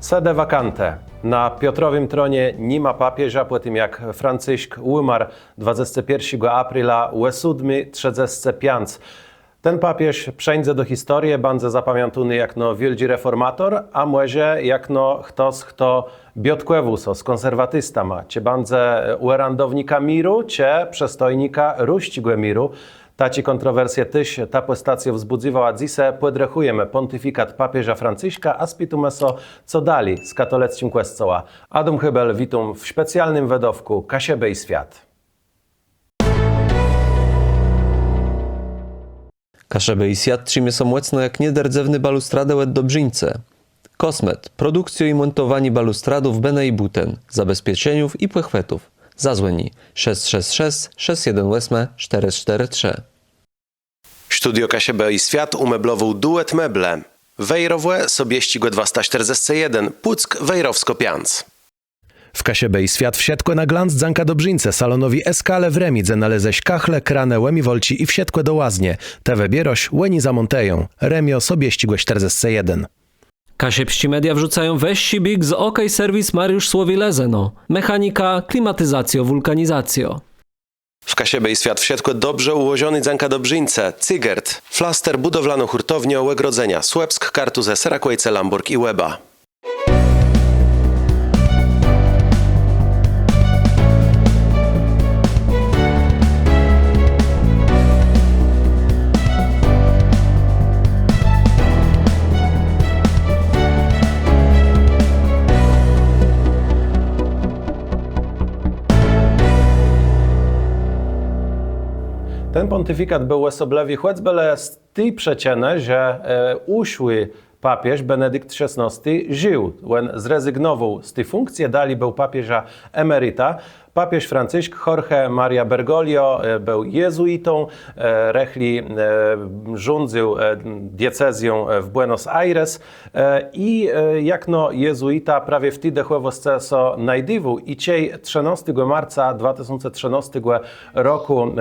Sede vacante. Na Piotrowym tronie nie ma papieża, po tym jak Franciszek umarł 21 aprila u 735. Ten papież przejdzie do historii, będzie zapamiętany jak wielki reformator, a może jak ktoś, kto biodkłewuso z konserwatystama. Czy będzie uerandownika miru, czy przestojnika ruścigłe miru. Taci kontrowersje tyś ta postację wzbudziwała dzisiaj. Podrechujemy pontyfikat papieża Franciszka, a spitumeso co dali z katoleckim kościoła. Adam Hybel, witam w specjalnym wydawku Kasiebę i Świat. Kasiebę i Świat trzymy są mocno jak niederdzewny balustradę łed Dobrzyńce. Kosmet, produkcję i montowanie balustradów Bene i Buten, zabezpieczeniów i płechwetów. Zadzwoni 666 618 443. Studio Kasiebę i Świat umeblował duet meble. Wejrowłe sobie ścigłe 241, Puck Wejrowsko-Pianc. W Kasiebę i Świat wsiedkłe na glanc dzanka Dobrzyńce, salonowi Eskale w Remidze naleześ kachle, kranę, łemi wolci i wsiedkłe do łaznie. Te wybieroś, łeni za Monteją. Remio sobie ścigłe 41. Kasiepści media wrzucają weź big z OK Serwis Mariusz Słowilezeno. Mechanika, klimatyzacjo, wulkanizacjo. W Kasiebę i Świat wsiedkłe dobrze ułożony dzanka Dobrzyńce, Cygert, Flaster budowlano-hurtownie Łegrodzenia, Słepsk, Kartuze, Serakłejce, Lamburg i Łeba. Ten pontyfikat był osoblewi choćbyle z tej przecieny, że uszły papież Benedykt XVI żył. When zrezygnował z tej funkcji, dali był papieża emeryta. Papież Franciszek Jorge Maria Bergoglio był jezuitą, rechli rządził diecezją w Buenos Aires i jak jezuita prawie wtedy chłowosceso najdywu i ciej 13 marca 2013 roku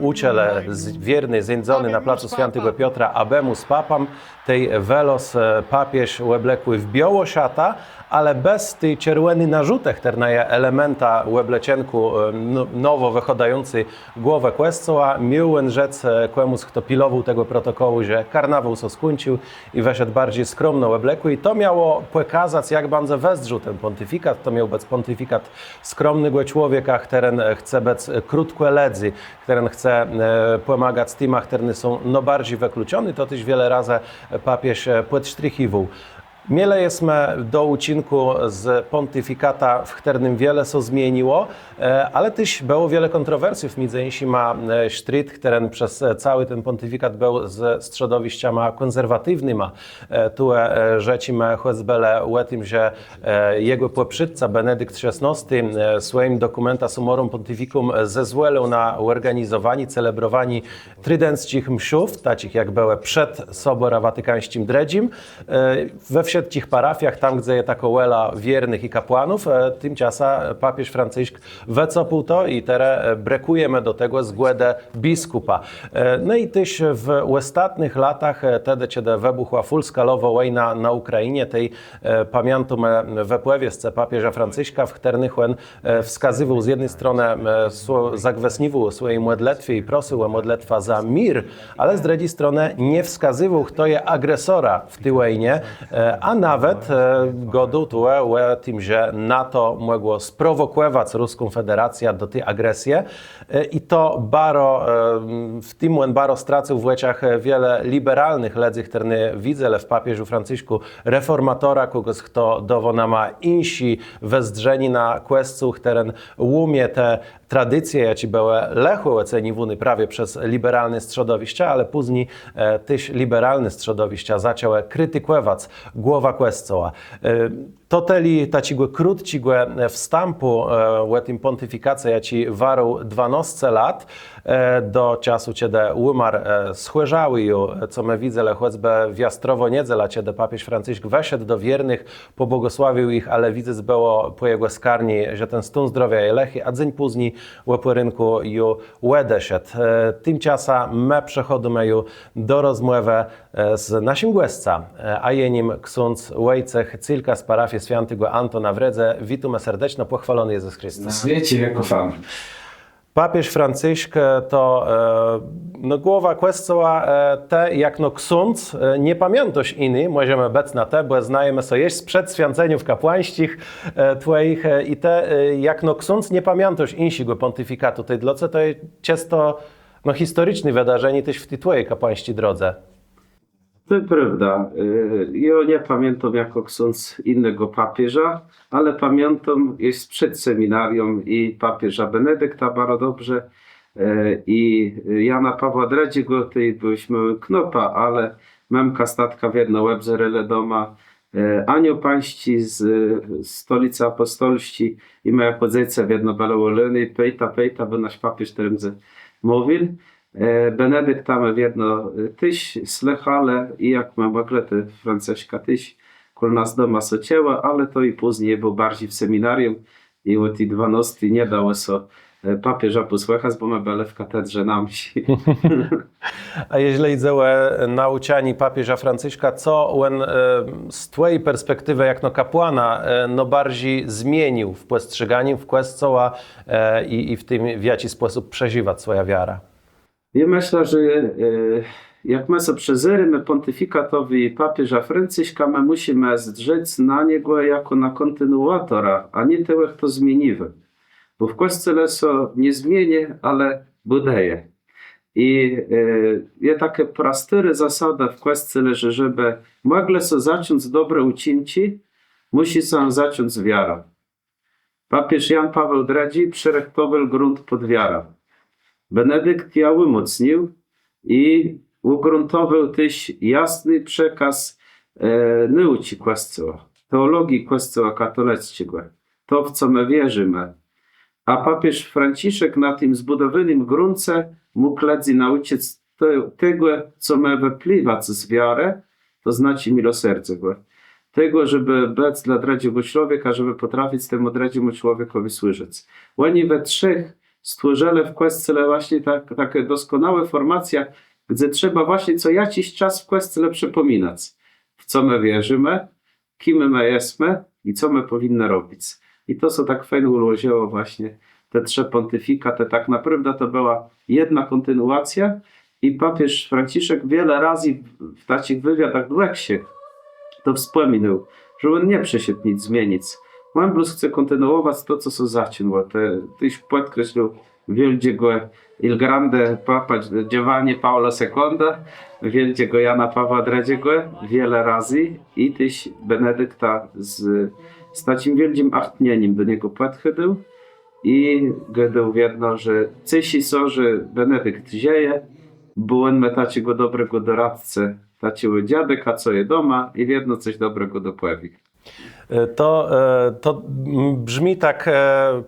uczele wierny zjędzony na placu Świętego Piotra abemus papam tej welos papież łeblekły w białoszata, ale bez tej czerwony narzutek ternaje elementa łeblecienku nowo wychodający głowę kościoła, miłen rzec komuś, kto pilował tego protokołu, że karnawał so skończył i weszedł bardziej skromno łeblekły i to miało pokazać, jak bardzo wezrzył ten pontyfikat. To miał być pontyfikat skromnego człowieka, który chce być krótko ledzy, który chce pomagać tym, którzy są bardziej wykluczeni. To też wiele razy papież podsztrychiwał. Miele jesteśmy do uczynku z pontyfikata, w którym wiele się zmieniło, ale też było wiele kontrowersji. Między innymi sztryt, który przez cały ten pontyfikat był z środowiskami konserwatywnymi. Tu rzecimy choćbyle o tym, że jego poprzedca Benedykt XVI swoim dokumenta summorum pontificum zezwolił na organizowanie, celebrowanie trydenckich mszów, takich jak były przed Sobora Watykańskim Dredzim, we wszystkich parafiach, tam gdzie jest takołela wiernych i kapłanów, tymczasem papież Franciszek wycofał to i teraz brakujemy do tego zgłodę biskupa. No i też w ostatnich latach, wtedy kiedy wybuchła full-skalowa wojna na Ukrainie, tej pamiętamy wypływie z papieża Franciszka, w których on wskazywał z jednej strony, zagwesniwał swojej modlitwie i prosił o modlitwę za mir, ale z drugiej strony nie wskazywał, kto jest agresora w tej wojnie, a nawet godu tu o tym, że NATO mogło sprowokować Ruską Federację do tej agresji i to w tym baro stracił w łeciach wiele liberalnych ledzy, które widzę w papieżu Franciszku reformatora, kogoś, kto dowona ma insi wezdrzeni na kwestiu, który łumie te tradycje, jakie były lechłe oceniwuny prawie przez liberalne środowiska, ale później też liberalne środowiska zaczęły krytykować głowa kościoła. To teli takiego krótkiego wstępu o tym pontyfikacie, jaki warł 12 lat, do czasu, kiedy umarł, schłeżały ju, co my widzę, ale choćby w Jastrowo niedziela, kiedy papież Franciszek weszedł do wiernych, pobłogosławił ich, ale widzę było po jego skarni, że ten stan zdrowia je lechy, a dzień później po rynku ju łedeszedł. Tymczasem my przechodzimy ju do rozmowy z naszym gościem, a jenim ksiądz Wojciech Cylka z parafii Świętego Antona w Redze. Witamy serdecznie, pochwalony Jezus Chrystus. Wiecie, jako fan. Papież Franciszek to no, głowa kościoła, te jak no ksiądz, nie pamiętasz inny, możemy być na te, bo znajemy co jest sprzed święceniów kapłańskich twoich i te jak no ksiądz nie pamiętasz insiego pontyfikatu tej drodze, to jest często no, historyczne wydarzenie też w tej twojej kapłańskiej drodze. To prawda. Ja nie pamiętam jako ksiądz innego papieża, ale pamiętam jest przed seminarium i papieża Benedykta bardzo dobrze i Jana Pawła II, to byliśmy knopa, ale memka statka w jedno łebzerele doma, Anioł Pańści z Stolicy Apostolści i moja pozycja w jedno balawoleny, pejta, bo nasz papież teraz mówił. Benedykt tam w jedno tyś slechale i jak mam te Franciszka tyś kol nas doma socięła, ale to i później był bardziej w seminarium i o tej 12 nie dało so papieża posłuchać, bo my byli w katedrze na msi. A jeżeli idzie nauczanie papieża Franciszka, co on z twojej perspektywy jak no kapłana no bardziej zmienił w postrzeganiu, w kościoła i w tym w jaki sposób przeżywać swoja wiara? Ja myślę, że jak my sobie przezrymy pontyfikatowi papieża Franciszka, my musimy zdrzeć na niego jako na kontynuatora, a nie tego, kto zmieniły. Bo w kościele so nie zmienię, ale budeje. I jest takie proste zasada w kościele, że żeby mogli so zacząć dobre uczynki, musi sam zacząć wiara. Papież Jan Paweł II przyrechtował grunt pod wiarę. Benedykt ją umocnił i ugruntował też jasny przekaz nauki Kościoła, teologii Kościoła katolickiego, to w co my wierzymy. A papież Franciszek na tym zbudowanym gruncie mógł lepiej nauczyć tego, co my wypływa z wiary, to znaczy miłosierdzia. Tego, żeby być dla drugiego człowieka, żeby potrafić temu drugiemu człowiekowi służyć. Oni we trzech stworzyli w kościele właśnie takie doskonałe formacje, gdzie trzeba właśnie co jakiś czas w kościele przypominać, w co my wierzymy, kim my jesteśmy i co my powinny robić. I to co tak fajnie ułożyło właśnie te trzy pontyfikaty. Tak naprawdę to była jedna kontynuacja i papież Franciszek wiele razy w takich wywiadach dłuższych to wspominał, że on nie przyszedł nic zmienić. On po prostu chce kontynuować to, co są zaczynło. To już podkreślił wielkiego Il Grande Papa Giovanni Paolo II, wielkiego Jana Pawła II wiele razy i też Benedykta z takim wielkim achtnieniem do niego podchodził i gadał jedno, że cesi są, że Benedykt dzieje, bo on ma takiego dobrego doradcę, takiego dziadeka, co je doma i jedno coś dobrego dopławi. To brzmi tak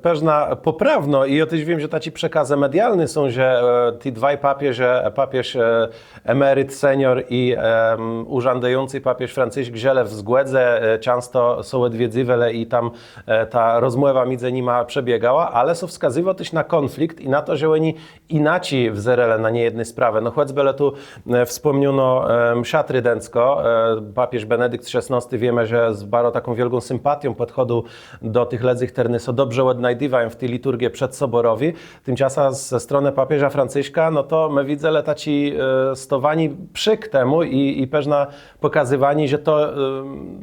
pewna poprawno i ja też wiem, że takie przekazy medialne są, że ci dwaj papieże, papież emeryt, senior i urzędujący papież Franciszek źle w zgłędze często są odwiedzywane i tam ta rozmowa między nimi przebiegała, ale są wskazywał też na konflikt i na to, że oni inaczej wzerele na niejednej sprawy. No choćby tu wspomniano msza trydencko, papież Benedykt XVI wiemy, że z bardzo taką wielką sympatią podchodzą do tych ledzych terny, co dobrze odnajdywają w tej liturgii przedsoborowi. Tymczasem ze strony papieża Franciszka, no to my widzę taci stowani przyk temu i pewna pokazywani, że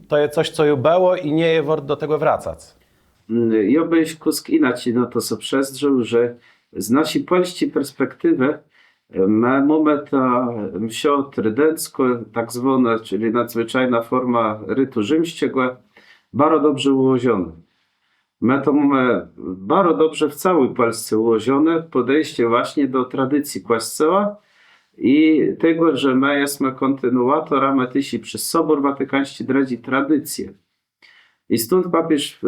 to jest coś, co już było i nie jest wart do tego wracać. Ja byś kusk inaczej no to co przestrzał, że z naszej polskiej perspektywy mamy ta msio trydencko, tak zwana, czyli nadzwyczajna forma rytu rzymskiego, bardzo dobrze ułożone. My to mamy bardzo dobrze w całej Polsce ułożone podejście właśnie do tradycji Kościoła i tego, że my jesteśmy kontynuatorami też przez Sobór Watykański II tradycje. I stąd papież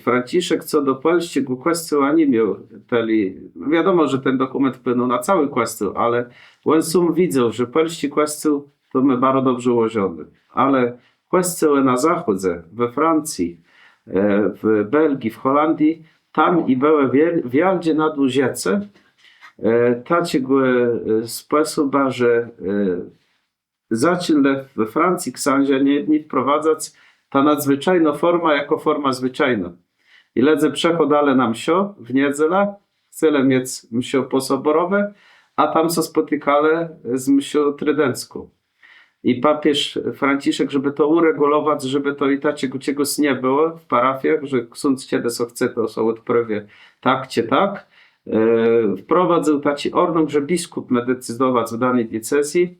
Franciszek co do polskiego kościoła nie miał teli. Wiadomo, że ten dokument wpłynął na cały kościół, ale on sam widział, że polski kościół to my bardzo dobrze ułożony. Ale kościoły na zachodzie, we Francji, w Belgii, w Holandii, tam i były wielkie nadużycia takiego sposobu, że zaczęli we Francji księża nie wprowadzać ta nadzwyczajna forma jako forma zwyczajna. I ledze przechodale na msio w niedzielę, chceli mieć msio posoborowe, a tam co spotykali z msią trydencką. I papież Franciszek, żeby to uregulować, żeby to i takiego czegoś nie było w parafiach, że ksiądz kiedy co chce, to są odprawie tak czy tak, wprowadził taki ordnung, że biskup ma decydować w danej diecezji,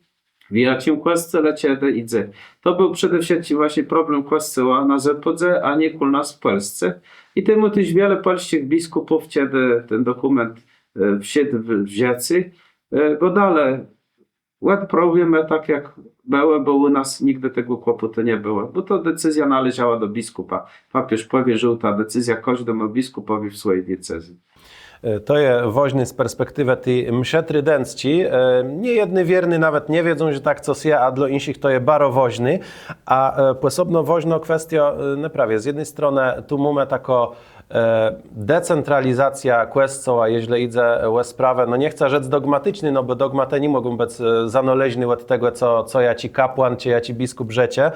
w jakim kościele kiedy idzie. To był przede wszystkim właśnie problem kościoła na Zachodzie, a nie u nas w Polsce. I temu też wiele polskich biskupów, kiedy ten dokument wszedł w życie, go dalej odprawimy tak jak było, bo u nas nigdy tego kłopotu nie było, bo to decyzja należała do biskupa. Papież powierzył ta decyzja każdemu biskupowi w swojej diecezji. To je woźny z perspektywy tej mszy trydenckiej. Nie jedny wierny nawet nie wiedzą, że tak coś je, a dla innych to je baro woźny. A posobno woźno kwestia, prawie z jednej strony tu mamy tako decentralizacja kościoła, jeśli idzie o sprawę, no nie chcę rzec dogmatyczny, no bo dogmaty nie mogą być zanoleźni od tego, co ja ci kapłan, czy ja ci biskup rzecie,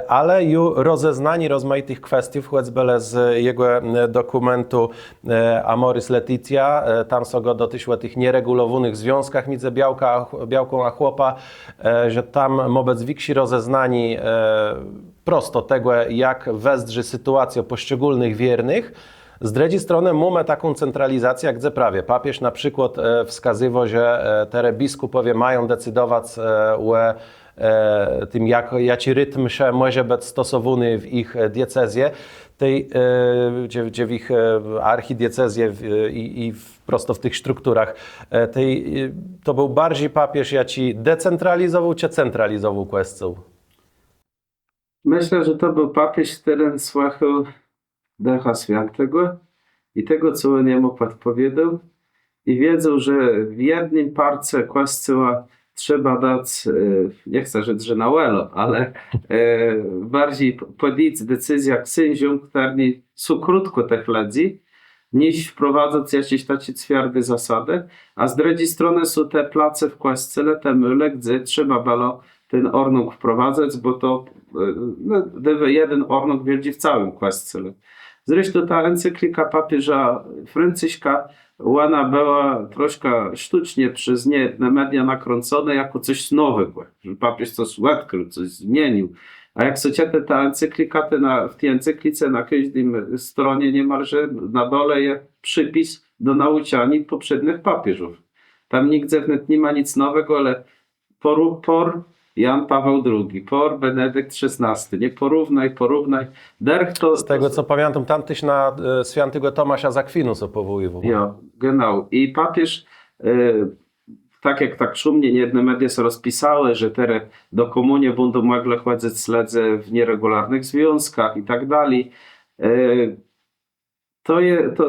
ale ju rozeznani rozmaitych kwestii, choćby z jego dokumentu Amoris Laetitia, tam są go dotyczyło o tych nieregulowanych związkach między białką a chłopa, że tam wobec wiksi rozeznani prosto tego, jak wezdrzy sytuację poszczególnych wiernych. Z drugiej strony mamy taką centralizację, jak prawie. Papież na przykład wskazywał, że te biskupowie mają decydować o tym, jaki rytm się może być stosowany w ich diecezję, gdzie w ich archidiecezję i prosto w tych strukturach. To był bardziej papież, jaki decentralizował, czy centralizował kościół? Myślę, że to był papież, który słuchał Ducha Świętego i tego, co on jemu podpowiedział, i wiedział, że w jednym parce kościoła trzeba dać, nie chcę rzec, że na łelo, ale bardziej podjąć decyzję księżom, którzy są krótko tych ludzi, niż wprowadzać jakieś takie twarde zasady, a z drugiej strony są te place w kościele, te myle, gdzie trzeba było ten ordnung wprowadzać, bo to jeden ordnung wiedzie w całym kościele. Zresztą ta encyklika papieża Franciszka, ona była troszkę sztucznie przez niejedne media nakręcona jako coś nowego, że papież coś odkrył, coś zmienił. A jak chcecie, ta encyklika, w tej encyklice na każdej stronie niemalże na dole jest przypis do nauczania poprzednich papieżów. Tam nigdzie nie ma nic nowego, ale por Jan Paweł II, por Benedykt XVI, nie porównaj. Z tego co pamiętam, tam tyś na świętego Tomasza z Akwinusa powoływał. Ja, genau. I papież, tak jak tak szumnie jedne media się rozpisały, że teraz do komunii będą mogli chodzić śledze w nieregularnych związkach i tak dalej,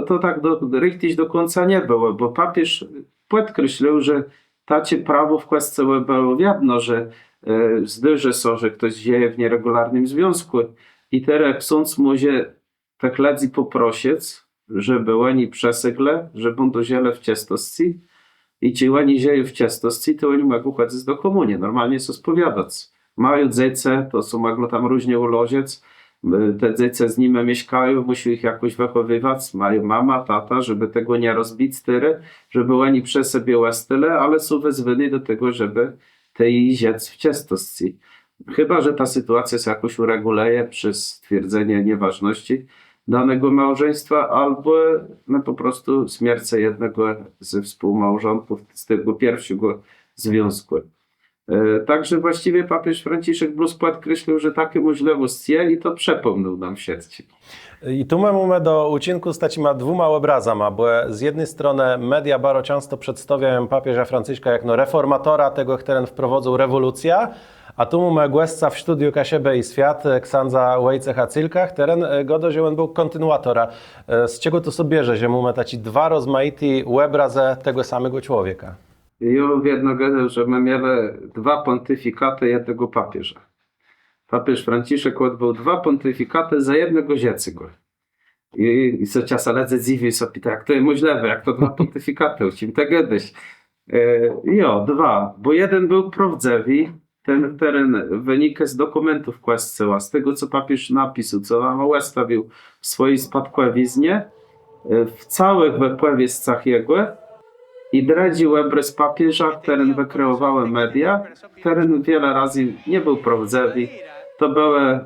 to tak richtig do końca nie było, bo papież podkreślił, że takie prawo w kościele było wiadno, że zdarza się, że ktoś dzieje w nieregularnym związku i teraz ksiądz może tak ludzi poprosić, żeby oni przesygli, że będą ziele w ciastości i ci oni dzieją w ciastości, to oni mogą chodzić do komunii, normalnie się spowiadać. Mają dzieci, to są mogą tam różnie ułożyć, te dzieci z nimi mieszkają, muszą ich jakoś wychowywać, mają mama, tata, żeby tego nie rozbić tyle, żeby oni przez siebie łastyle, ale są wezwani do tego, żeby tej dziec w ciastości. Chyba że ta sytuacja się jakoś ureguluje przez stwierdzenie nieważności danego małżeństwa albo po prostu śmierć jednego ze współmałżonków z tego pierwszego związku. Także właściwie papież Franciszek podkreślił, że takie możliwości jest i to przepomniał nam wszystkim. I tu mamy do uczynku z takimi dwoma obrazami, bo z jednej strony media bardzo często przedstawiają papieża Franciszka jako reformatora tego, który wprowadzał rewolucję, a tu mamy głesca w studiu ka siebie i świat, ksandza Wojcecha Cylkach, teren godo, że on był kontynuatora. Z czego to sobie bierze, że mamy taci dwa rozmaite obrazy tego samego człowieka? Ja jedno gadał, że my mieli dwa pontyfikaty jednego papieża. Papież Franciszek odbył dwa pontyfikaty za jednego dziecka. I co czasem ledze dziwi sobie, jak to jest możliwe, jak to dwa pontyfikaty, ucim te kiedyś. Dwa, bo jeden był prawdziwy, ten teren wynika z dokumentów Kościoła, z tego co papież napisał, co nam ustawił w swojej spadkowiznie, w całych wypowiedziach jego i dradził obraz papieża, teren wykreowały media, teren wiele razy nie był prawdziwy, to były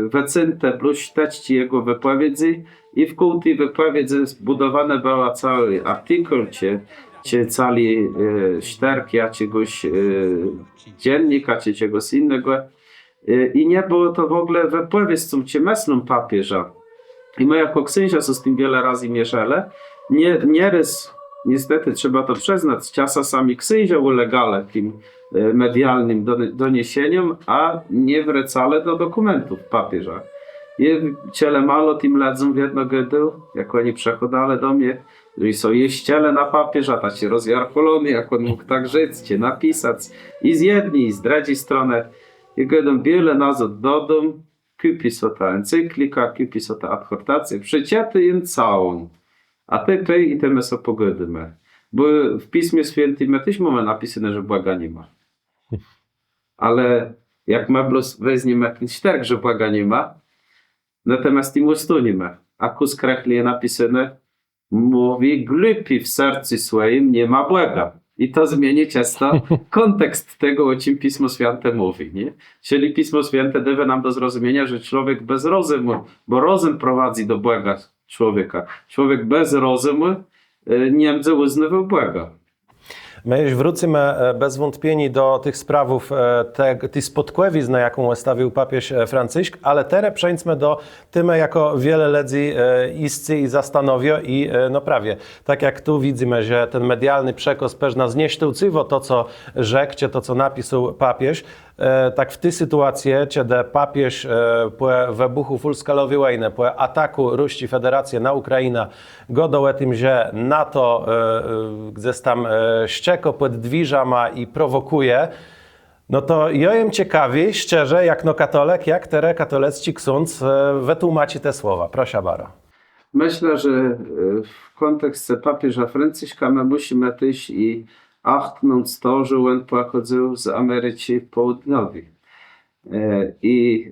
wycynte plus tekści jego wypowiedzi i w tej wypowiedzi zbudowane była cały artykuł, czy cały szterk, jakiegoś dziennika, czy czegoś innego. I nie było to w ogóle wypowiedzią, czy myślą papieża. I my jako księża z tym wiele razy mieszali. Nieraz, niestety trzeba to przyznać, czasami księża ulegali tym medialnym doniesieniom, a nie wracali do dokumentów papieża. I ciele malo tym ledzą w jedno gedu, jak oni przechodali do mnie, że są jeściele na papieża, tacy rozjarkolony, jak on mógł tak żyć, czy napisać. I z jednej, i z drugiej strony, i gedą wiele nazad dodam, kupi so ta encyklika, kupi so ta adhortacja, przecięty ją całą. A ty i te my so pogodymy. Bo w Pismie Świętym my też mamy napisane, że Boga nie ma. Ale jak my weźmiemy ten szterk, że Boga nie ma, natomiast tym ustunimy. A kus krechli jest napisane, mówi, głupi w sercu swoim nie ma Boga. I to zmieni często kontekst tego, o czym Pismo Święte mówi. Nie? Czyli Pismo Święte daje nam do zrozumienia, że człowiek bez rozumu, bo rozum prowadzi do Boga człowieka. Człowiek bez rozumu nie będzie uznawał Boga. My już wrócimy bez wątpienia do tych sprawów, tej spodkłewizny, jaką ustawił papież Franciszek, ale teraz przejdźmy do tym, jako wiele ludzi iscy i zastanowio i no prawie, tak jak tu widzimy, że ten medialny przekaz pewna znieszczęciwo to, co rzekł, to, co napisał papież, tak w tej sytuacji, kiedy papież po wybuchu full-skalowej wojny, po ataku Ruści Federacji na Ukrainę, godał o tym, że NATO gdzieś tam szczeko pod dwiżama i prowokuje, no to ja jem ciekawi, szczerze, jak no katolek, jak tere katolecki ksiądz wytłumaczy te słowa. Proszę bardzo. Myślę, że w kontekście papieża Franciszka my musimy też i achnąć to, że on pochodził z Ameryki Południowej. I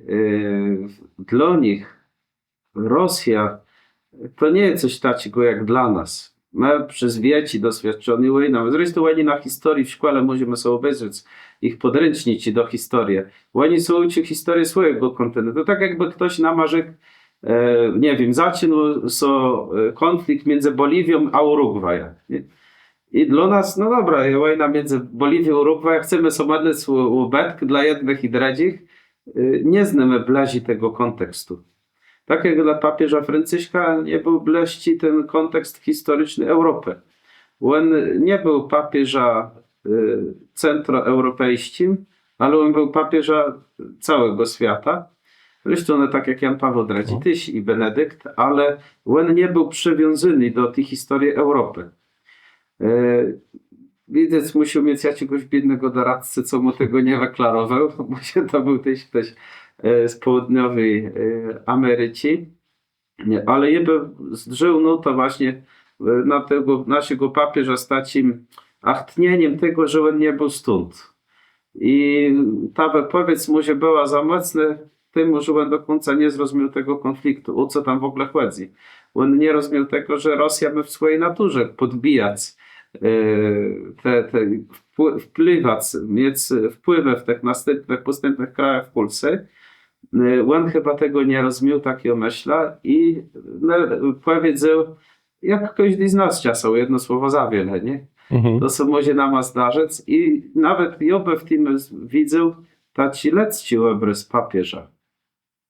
dla nich Rosja to nie jest coś takiego jak dla nas. My przez wieki doświadczeni wojną, zresztą oni na historii w szkole możemy sobie obejrzeć ich podręcznicy do historii. Oni są uczy historię swojego kontynentu. Tak jakby ktoś nam rzekł, nie wiem, zaczynał konflikt między Boliwią a Urugwajem. I dla nas, no dobra, wojna między Boliwią a Urugwajem, chcemy sobie modlić ubetk dla jednych i drugich, nie znamy blazi tego kontekstu. Tak jak dla papieża Franciszka nie był bleści ten kontekst historyczny Europy. On nie był papieża centroeuropejskim, ale on był papieża całego świata. Zresztą tak jak Jan Paweł II też i Benedykt, ale on nie był przywiązany do tej historii Europy. Widać, musiał mieć jakiegoś biednego doradcę, co mu tego nie deklarował, bo to był też ktoś z południowej Ameryki, ale jeby zdrzył, no to właśnie na tego naszego papieża z takim achtnieniem tego, że on nie był stąd. I ta wypowiedź może była za mocna, tym, że on do końca nie zrozumiał tego konfliktu, o co tam w ogóle chodzi. On nie rozumiał tego, że Rosja ma w swojej naturze podbijać wpływać, mieć wpływy w tych następnych, postępnych krajach w Polsce. On chyba tego nie rozumiał, takiego myśla i powiedział, jak każdy z nas czasem, jedno słowo za wiele, nie? To co może nam zdarzyć i nawet Jobe w tym widział taki lecki obraz papieża,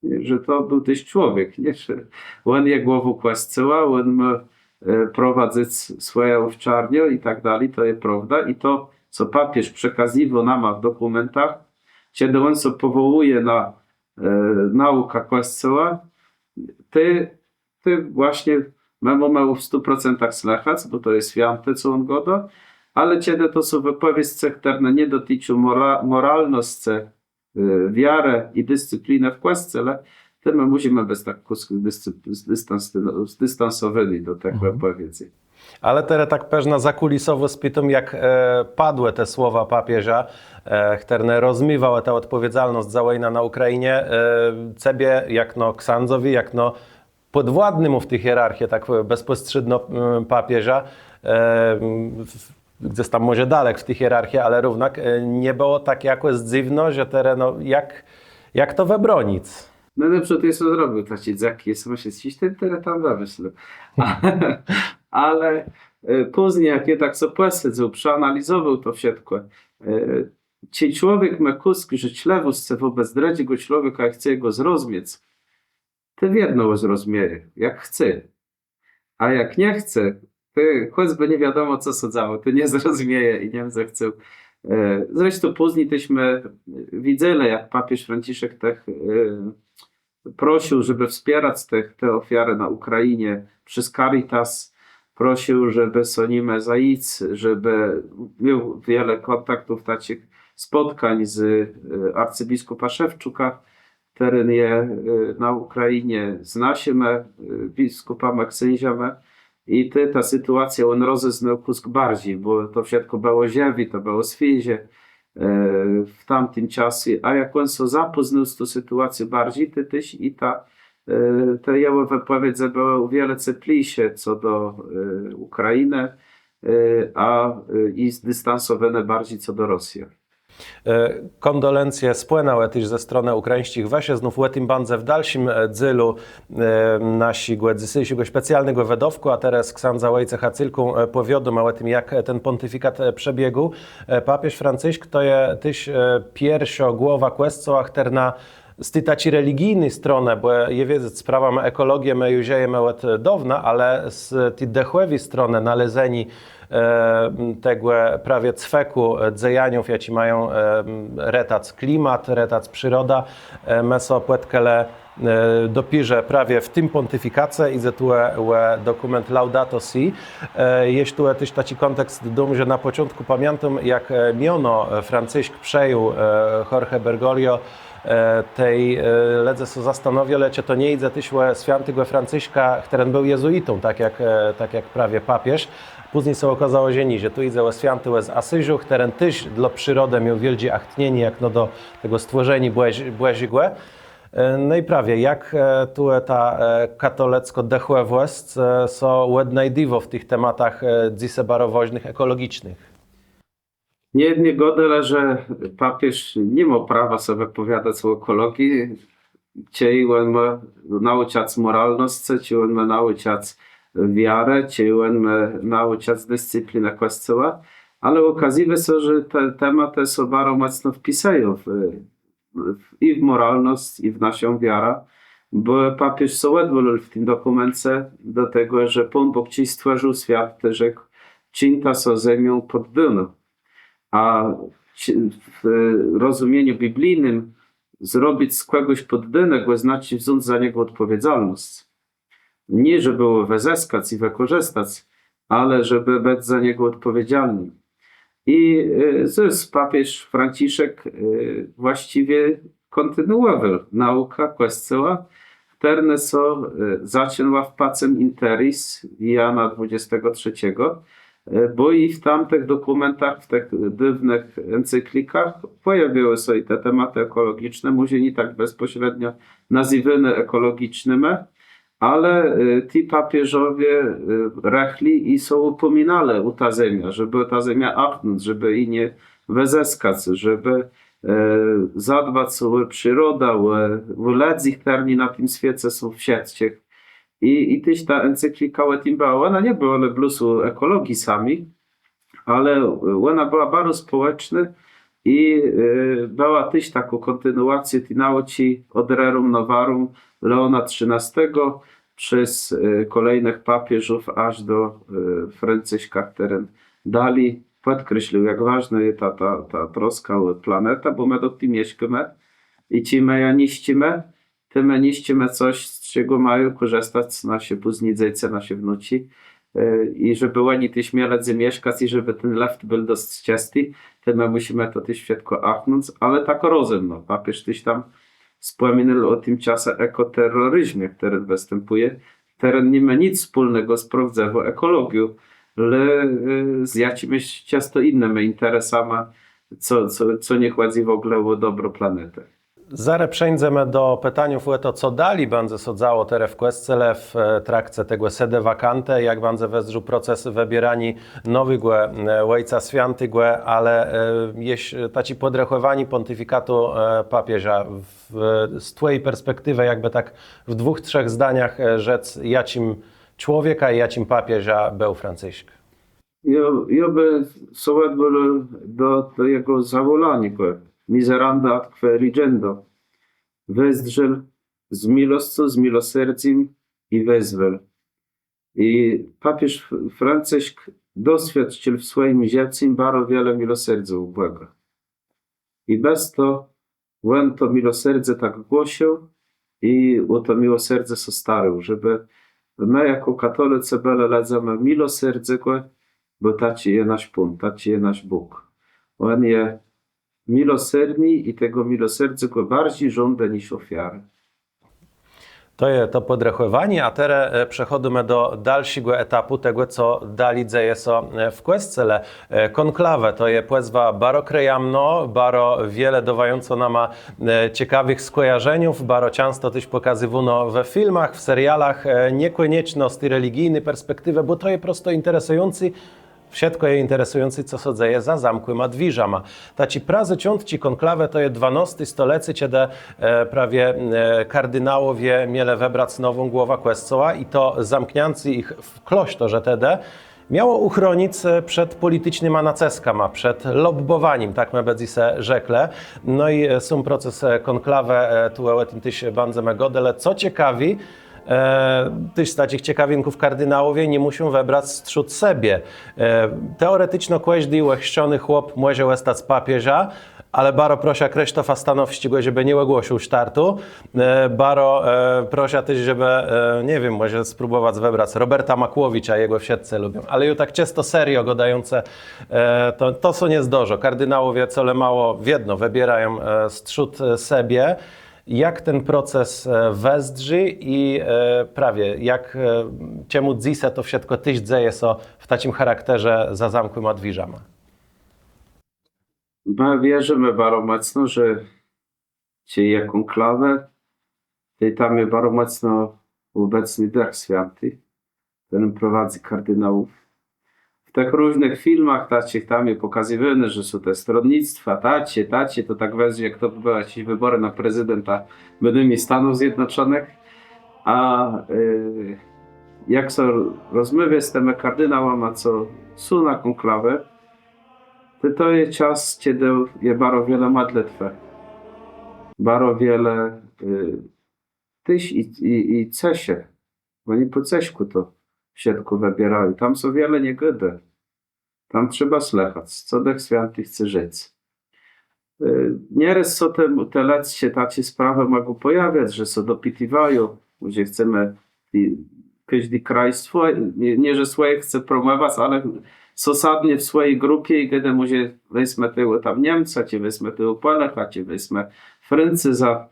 nie? Że to był też człowiek, nie? Że on je głową Kościoła, on ma prowadzić swoje owczarnie i tak dalej, to jest prawda i to, co papież przekazywał nam w dokumentach, kiedy on się powołuje na naukę Kościoła, ty właśnie mamy w 100% slechać, bo to jest święte, co on goda, ale kiedy to są wypowiedzi, które nie dotyczą moralności, wiary i dyscypliny w Kościele, to my musimy być tak zdystansowani do tych wypowiedzi. Ale teraz tak pewna zakulisowo spytam, jak padły te słowa papieża, który rozmywał tę odpowiedzialność za wojnę na Ukrainie, ciebie jak no ksandzowi, jak no podwładnemu w tej hierarchii, tak bezpośrednio papieża, gdzieś tam może dalek w tej hierarchii, ale równak nie było tak jakoś dziwno, że teraz no, jak to wybronić? No dobrze, to jest co zrobił, tacy dzaki, jest tyle tam wymyślił. Ale później, jak je tak sobie posiedział, przeanalizował to wszystko, czy człowiek ma kuski, że ślewus chce wobec drugiego człowieka, jak chce go zrozumieć, to jedno zrozumie, jak chce. A jak nie chce, to choćby nie wiadomo, co się działo, to nie zrozumieje i nie zechce. Zresztą później teśmy widzieli, jak papież Franciszek tak prosił, żeby wspierać te ofiary na Ukrainie przez Caritas, prosił, żeby sonimy zaić, żeby miał wiele kontaktów, takich spotkań z arcybiskupa Szewczuka, który je na Ukrainie z naszymi biskupami, księżami. I ta sytuacja, on rozeznał kusk bardziej, bo to wszystko było ziewi, to było świeże w tamtym czasie. A jak on się zapoznał z tą sytuacją bardziej, to też i te jego wypowiedzi były o wiele cieplejsze co do Ukrainy, a i zdystansowane bardziej co do Rosji. Kondolencje spłynęły też ze strony ukraińskich właśnie znów w tym bandze w dalszym dzylu naszego dzisiejszego specjalnego wydawku, a teraz księdza Wojciecha Cylku powiadomił o tym, jak ten pontyfikat przebiegł. Papież Franciszek to jest też pierwsza głowa Kościoła, która na z tej taci religijnej strony, bo je wiedzieć, sprawą ekologii my już ziejemy od dawna, ale z tej duchowej strony nalezeni tego prawie cweku dzejaniów, jakie mają retac klimat, retac przyroda, my so płetkele dopisze prawie w tym pontyfikacie i za tu dokument Laudato Si. Jest tu też taki kontekst dum, że na początku pamiętam, jak miono Franciszek przejął Jorge Bergoglio tej ledze się zastanowię, lecie to nie idzie też świętego Franciszka, który był jezuitą, tak jak prawie papież. Później się okazało, że nie, że tu idzie święty z Asyżu, który też dla przyrody miał wielkie achtnienie, jak no do tego stworzenia błęzigłe. No i prawie, jak tu ta katolicko-duchowość są łednajdiwo w tych tematach dzisebarowoźnych, ekologicznych. Nie jednie godele, że papież nie ma prawa sobie opowiadać o ekologii, czy on ma nauczać moralności, czy on ma nauczać wiarę, czy on ma nauczać dyscyplinę Kościoła, ale okazuje się, że te tematy są bardzo mocno wpisają i w moralność, i w naszą wiarę, bo papież się odwołał w tym dokumencie do tego, że Pan Bóg ci stworzył świat, że czyńta się ziemią poddaną. A w rozumieniu biblijnym zrobić z kogoś poddanego znaczy wziąć za niego odpowiedzialność. Nie, żeby wyzyskać i wykorzystać, ale żeby być za niego odpowiedzialnym. I papież Franciszek właściwie kontynuował naukę Kościoła, która zaczęła w Pacem Interis Jana 23, bo i w tamtych dokumentach, w tych dywnych encyklikach pojawiły się te tematy ekologiczne, może nie tak bezpośrednio nazywane ekologicznymi, ale ci papieżowie rechli i są upominali u ta ziemia, żeby ta ziemia achnąć, żeby jej nie wyzyskać, żeby zadbać o przyrodę, o ludzi, którzy na tym świecie są w sieciach. I też ta encyklika o tym była, ona nie była blusu ekologii sami, ale ona była bardzo społeczna i była też taką kontynuacją tej nauki od Rerum Novarum Leona XIII przez kolejnych papieżów aż do Franciszka, który dali podkreślił, jak ważna jest ta troska o planetę, bo my do tym mieszkamy i ci my niszczymy, ty my niszczymy coś, z czego mają korzystać nasi później dzieci, nasi wnuci. I żeby oni też mieli mieszkać i żeby ten left był dość czysty, to my musimy to też wszystko achnąć, ale tak rozum, no. Papież też tam wspominał o tym czasie ekoterroryzmie, który występuje. Teren nie ma nic wspólnego z prawdziwą ekologią, ale z jakimiś często innymi interesami, co nie chodzi w ogóle o dobro planety. Зараз przejdziemy do pytaniów o to, co dali będzie sodzało teraz w Questcele w trakcie tego sede wakante, jak będzie wezrzu proces wybierania nowego Ojca Świętego, ale jeśli taci podrechowani pontyfikatu papieża z twojej perspektywy, jakby tak w 2-3 zdaniach rzec, jacim człowieka i jacim papieża był Franciszek. Ja by sołet był do jego zawolania, miseranda que rigendo, wezdrzel z milostą, z milosierdziem i wezwel. I papież Franciszek doświadczył w swoim życiu bardzo wiele milosierdzia u Boga. I bez to, on to milosierdzie tak głosił i o to milosierdzie się starał, żeby my jako katolicy byli ledzemy milosierdzego, bo taci jest nasz Pan, taci jest nasz Bóg. On jest milosierni i tego milosierdzia bardziej żąda niż ofiary. To jest to podrechowanie, a teraz przechodzimy do dalszego etapu tego, co dali dzieje się w Questcele. Konklawę to jest płezwa baro krejamno, baro wiele dawająco nam ciekawych skojarzeniów, baro często też pokazywano we filmach, w serialach, niekoniecznie z tej religijnej perspektywy, bo to jest prosto interesujący. Wszystko jest interesujące, co się dzieje za zamkiem a dwiżama. Taci prazy ciątci konklawę to jest 12 stolecie, kiedy prawie kardynałowie mieli wybrać nową głowę Kościoła i to zamknięcy ich w klosztorze tedy miało uchronić przed politycznymi naciskami, przed lobbowaniem, tak my będzie se rzekle. No i są proces konklawę, tu o tym też będziemy godele. Co ciekawi, też z takich ciekawinków kardynałowie nie muszą wybrać strzód sobie. Teoretyczno każdy łechszczony chłop może stać papieża, ale baro prosia Krzysztofa Stanowskiego, żeby nie ogłosił startu. Baro prosia też, żeby, nie wiem, może spróbować wybrać Roberta Makłowicza, jego wszyscy lubią. Ale już tak często serio gadające, to są nie zdożo. Kardynałowie cole mało wiedno wybierają strzód sobie. Jak ten proces wezdrzy i prawie, jak czemu dzise to wszystko tyś dzieje się w takim charakterze za zamkiem a dwiżama? My wierzymy bardzo mocno, że ci jaką klawę, tam jest bardzo mocno obecny Duch Święty, który prowadzi kardynałów. W tych różnych filmach tam jest pokazywane, że są te stronnictwa, tacie, to tak weźmie, jak to były jakieś wybory na prezydenta byłymi Stanów Zjednoczonych. A jak się rozmawia z tymi kardynałami, co są na konklawie, to jest czas, kiedy jest bardzo wiele modlitw, bardzo wiele tyś i cesie. Oni po ceśku to wszystko wybierają. Tam są wiele niegody. Tam trzeba słuchać, co Duch Święty chce rzec. Nieraz są te leckie takie sprawy mogą pojawiać, że się dopytywają, gdzie chcemy każdy kraj swój, nie że swoje chce promować, ale zasadnie w swojej grupie i kiedy może weźmy tego tam Niemca, czy weźmy tego Polaka, czy weźmy Francuza,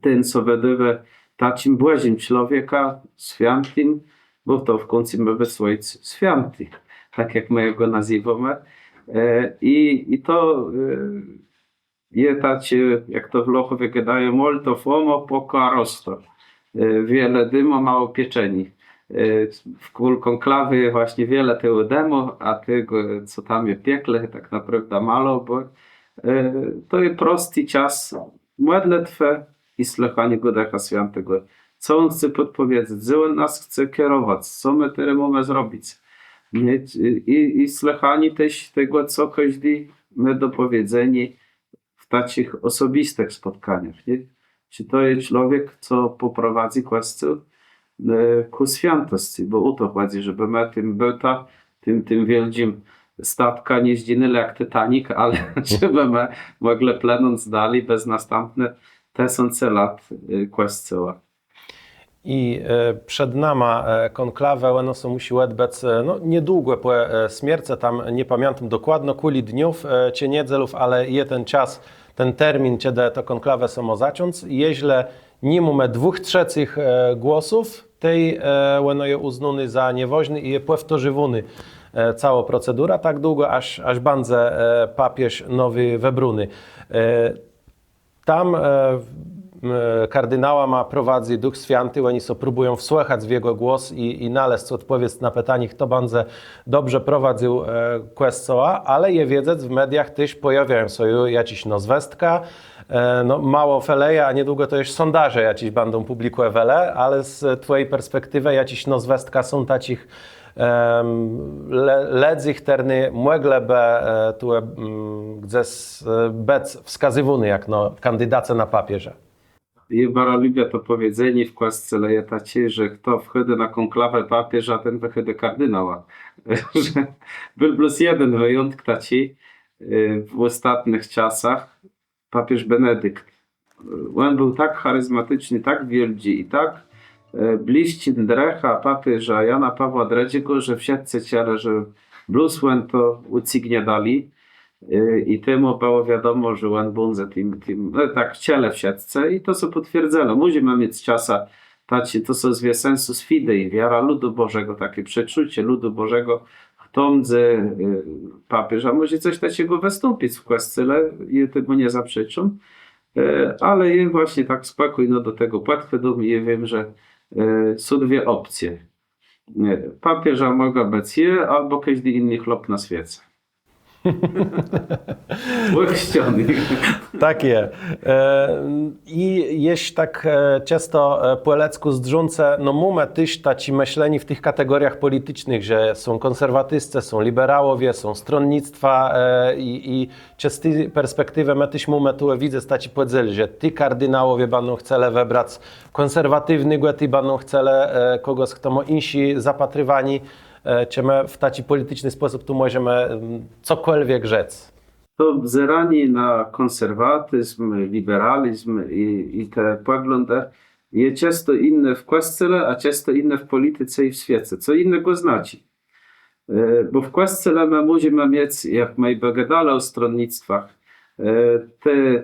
ten co wedywy takim błazim człowieka, świętym, bo to w końcu ma być święty, tak jak my go nazywamy. I to jest tacie, jak to w Lochowie gadają, molto fomo poco arrosto. Wiele dymu, mało pieczeni. W konklawie właśnie wiele tego demo, a tego, co tam jest piekle, tak naprawdę mało, bo to jest prosty czas modlitwy i słuchania Ducha Świętego. Co on chce podpowiedzieć, gdzie on nas chce kierować, co my teraz mamy zrobić. I słuchanie też tego, co każdy ma do powiedzenia w takich osobistych spotkaniach. Nie? Czy to jest człowiek, co poprowadzi Kościół ku świętości, bo o to chodzi, żeby my tym byta, tym wielkim statka nie zginęli jak Titanic, ale żeby my mogli płynąć dalej bez następne tysiące lat Kościoła. I przed nama konklawę, ono se musi odbyć no, niedługo po śmierci, tam nie pamiętam dokładno, kuli dniów, czy niedzielów, ale je ten czas, ten termin, kiedy to konklawę samo zacząć. Jeśli nie mamy 2/3 głosów, tej ono je uznany za niewoźny i je powtórzywany cała procedura, tak długo, aż będzie papież nowy wybrany. Tam kardynała ma prowadzi Duch Święty, oni so próbują wsłuchać w jego głos i naleźć odpowiedź na pytanie, kto będzie dobrze prowadził Kościoła, ale je wiedzieć, w mediach też pojawiają się jakieś nazwiska, no mało feleja, a niedługo to już sondaże jakieś będą publikowane, ale z twojej perspektywy jakieś nazwiska są takich ledzich terny mogliby tu gdzieś być wskazywany jak no, kandydace na papieża. Ja bardzo lubię to powiedzenie w Kościele je takie, że kto wchodzi na konklawę papieża, ten wychodzi kardynała. Że był plus jeden wyjątek taki w ostatnich czasach, papież Benedykt. On był tak charyzmatyczny, tak wielki i tak bliski drecha papieża Jana Pawła II, że wszyscy chcieli, że plus on to ucygnie dali. I temu było wiadomo, że on będzie tym no, tak chcieli wszyscy i to co potwierdzono. Musimy mieć czasa, to co zwie sensus fidei, wiara ludu Bożego, takie przeczucie ludu Bożego, kto będzie papieża, może coś takiego wystąpić w Kościele i tego nie zaprzeczą, ale ja właśnie tak spokojno do tego podchodzę i wiem, że są dwie opcje. Papieża mogą być je, albo każdy inny chlop na świecie. Łechściony. Takie. I jeśli tak często po lecku zdrzące, no mamy też taci myśleni w tych kategoriach politycznych, że są konserwatyści, są liberałowie, są stronnictwa i przez tę perspektywę my też mamy tu widzę taci podzieli, że ty kardynałowie będą chcieli wybrać konserwatywny głos, ty będą chcieli kogoś, kto ma insi zapatrywani, czy my w taki polityczny sposób tu możemy cokolwiek rzec. To wzeranie na konserwatyzm, liberalizm i te poglądy jest często inne w Kościele, a często inne w polityce i w świecie. Co innego znaczy. Bo w Kościele my musimy mieć, jak my gadali o stronnictwach,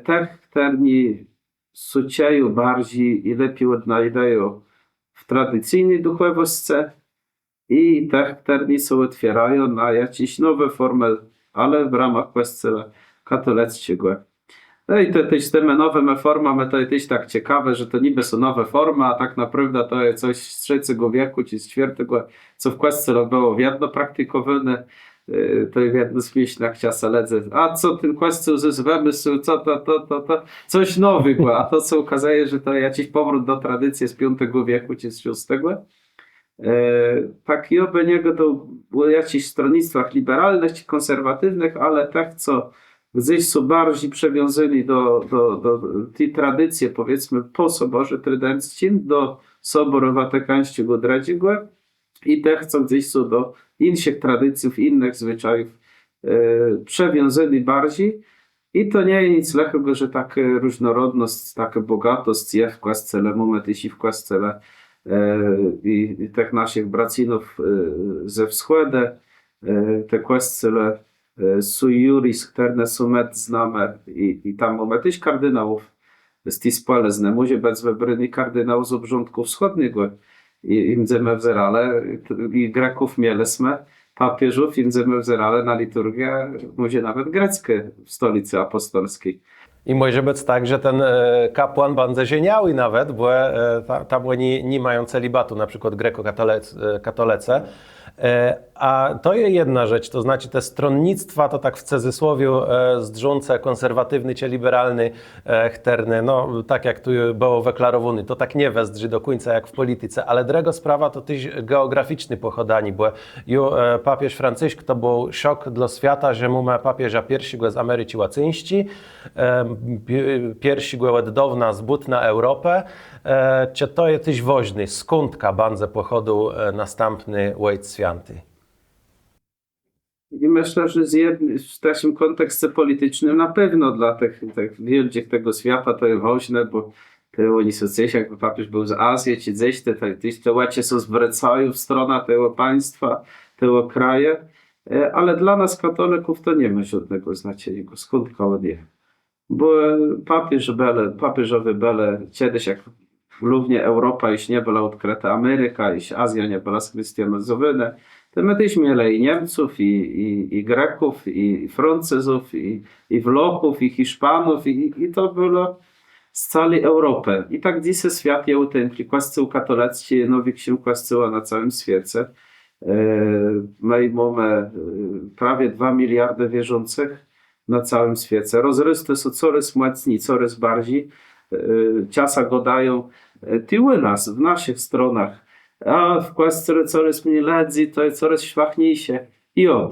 te którzy sucieją bardziej i lepiej odnajdują w tradycyjnej duchowości i te, którzy się otwierają na jakieś nowe formy, ale w ramach Kościoła katolickiego. No i to też z tymi nowymi formami to jest też tak ciekawe, że to niby są nowe formy, a tak naprawdę to jest coś z III wieku czy z IV, co w Kościele było wiedno praktykowane. To w jednym z pieśniach czasem ledzę, a co ten Kościół ze wymysł, co to, coś nowego, a to co okazuje, że to jakiś powrót do tradycji z V wieku czy z VI. Tak i oby niego to było w jakichś stronnictwach liberalnych czy konserwatywnych, ale tak, co gdzieś są bardziej przywiązani do tej tradycji, powiedzmy, po Soborze Trydenckim, do Soboru Watykańskiego II i te, co gdzieś są do innych tradycji, innych zwyczajów przywiązani bardziej. I to nie jest nic lepszego, że taka różnorodność, taka bogatość jest w Kościele, mamy też i w Kościele i tych naszych bracinów ze wschodu, te Kościele su juris, które są znane i tam mamy też kardynałów z tej spolezne. Może być wybrany kardynał z obrządku wschodniego i będziemy wzerale, i Greków mieliśmy, papieżów i będziemy wzerale na liturgię, może nawet greckie w stolicy apostolskiej. I może być tak, że ten kapłan będzie żeniały nawet, bo tam oni nie mają celibatu, na przykład grekokatolece. A to jest jedna rzecz, to znaczy te stronnictwa, to tak w cudzysłowiu zdrzące, konserwatywny czy liberalny, chterny, no tak jak tu było weklarowany, to tak nie wezdrzy do końca jak w polityce, ale druga sprawa to też geograficzny pochodani, bo papież Franciszek to był szok dla świata, że mamy papieża pierwszego z Ameryki Łacińskiej, pierwszego od dawna zbud na Europę, czy to jest też woźny, skądka bandze pochodu następny Ojciec Święty? I myślę, że w takim kontekście politycznym na pewno dla tych ludzi tego świata to jest ważne, bo oni są coś, jakby papież był z Azji, czy gdzieś te łacie są zwracają w stronę tego państwa, tego kraju, ale dla nas katolików to nie ma żadnego znaczenia, skąd kołodnie. Bo papieżowie byli kiedyś, jak głównie Europa już nie była odkryta, Ameryka, już Azja nie była schrystianizowana, to my też mieli i Niemców, i Greków, i Francuzów, i Włochów, i Hiszpanów, i to było z całej Europy. I tak dzisiaj świat jest ten Kościół katolicki, największy kościół na całym świecie. My mamy prawie 2 miliardy wierzących na całym świecie. Rozrosty są coraz mocniej, coraz bardziej. Czasem gadają ty u nas, w naszych stronach. A w Kościele coraz mniej ludzi, to jest coraz szwachniejsze.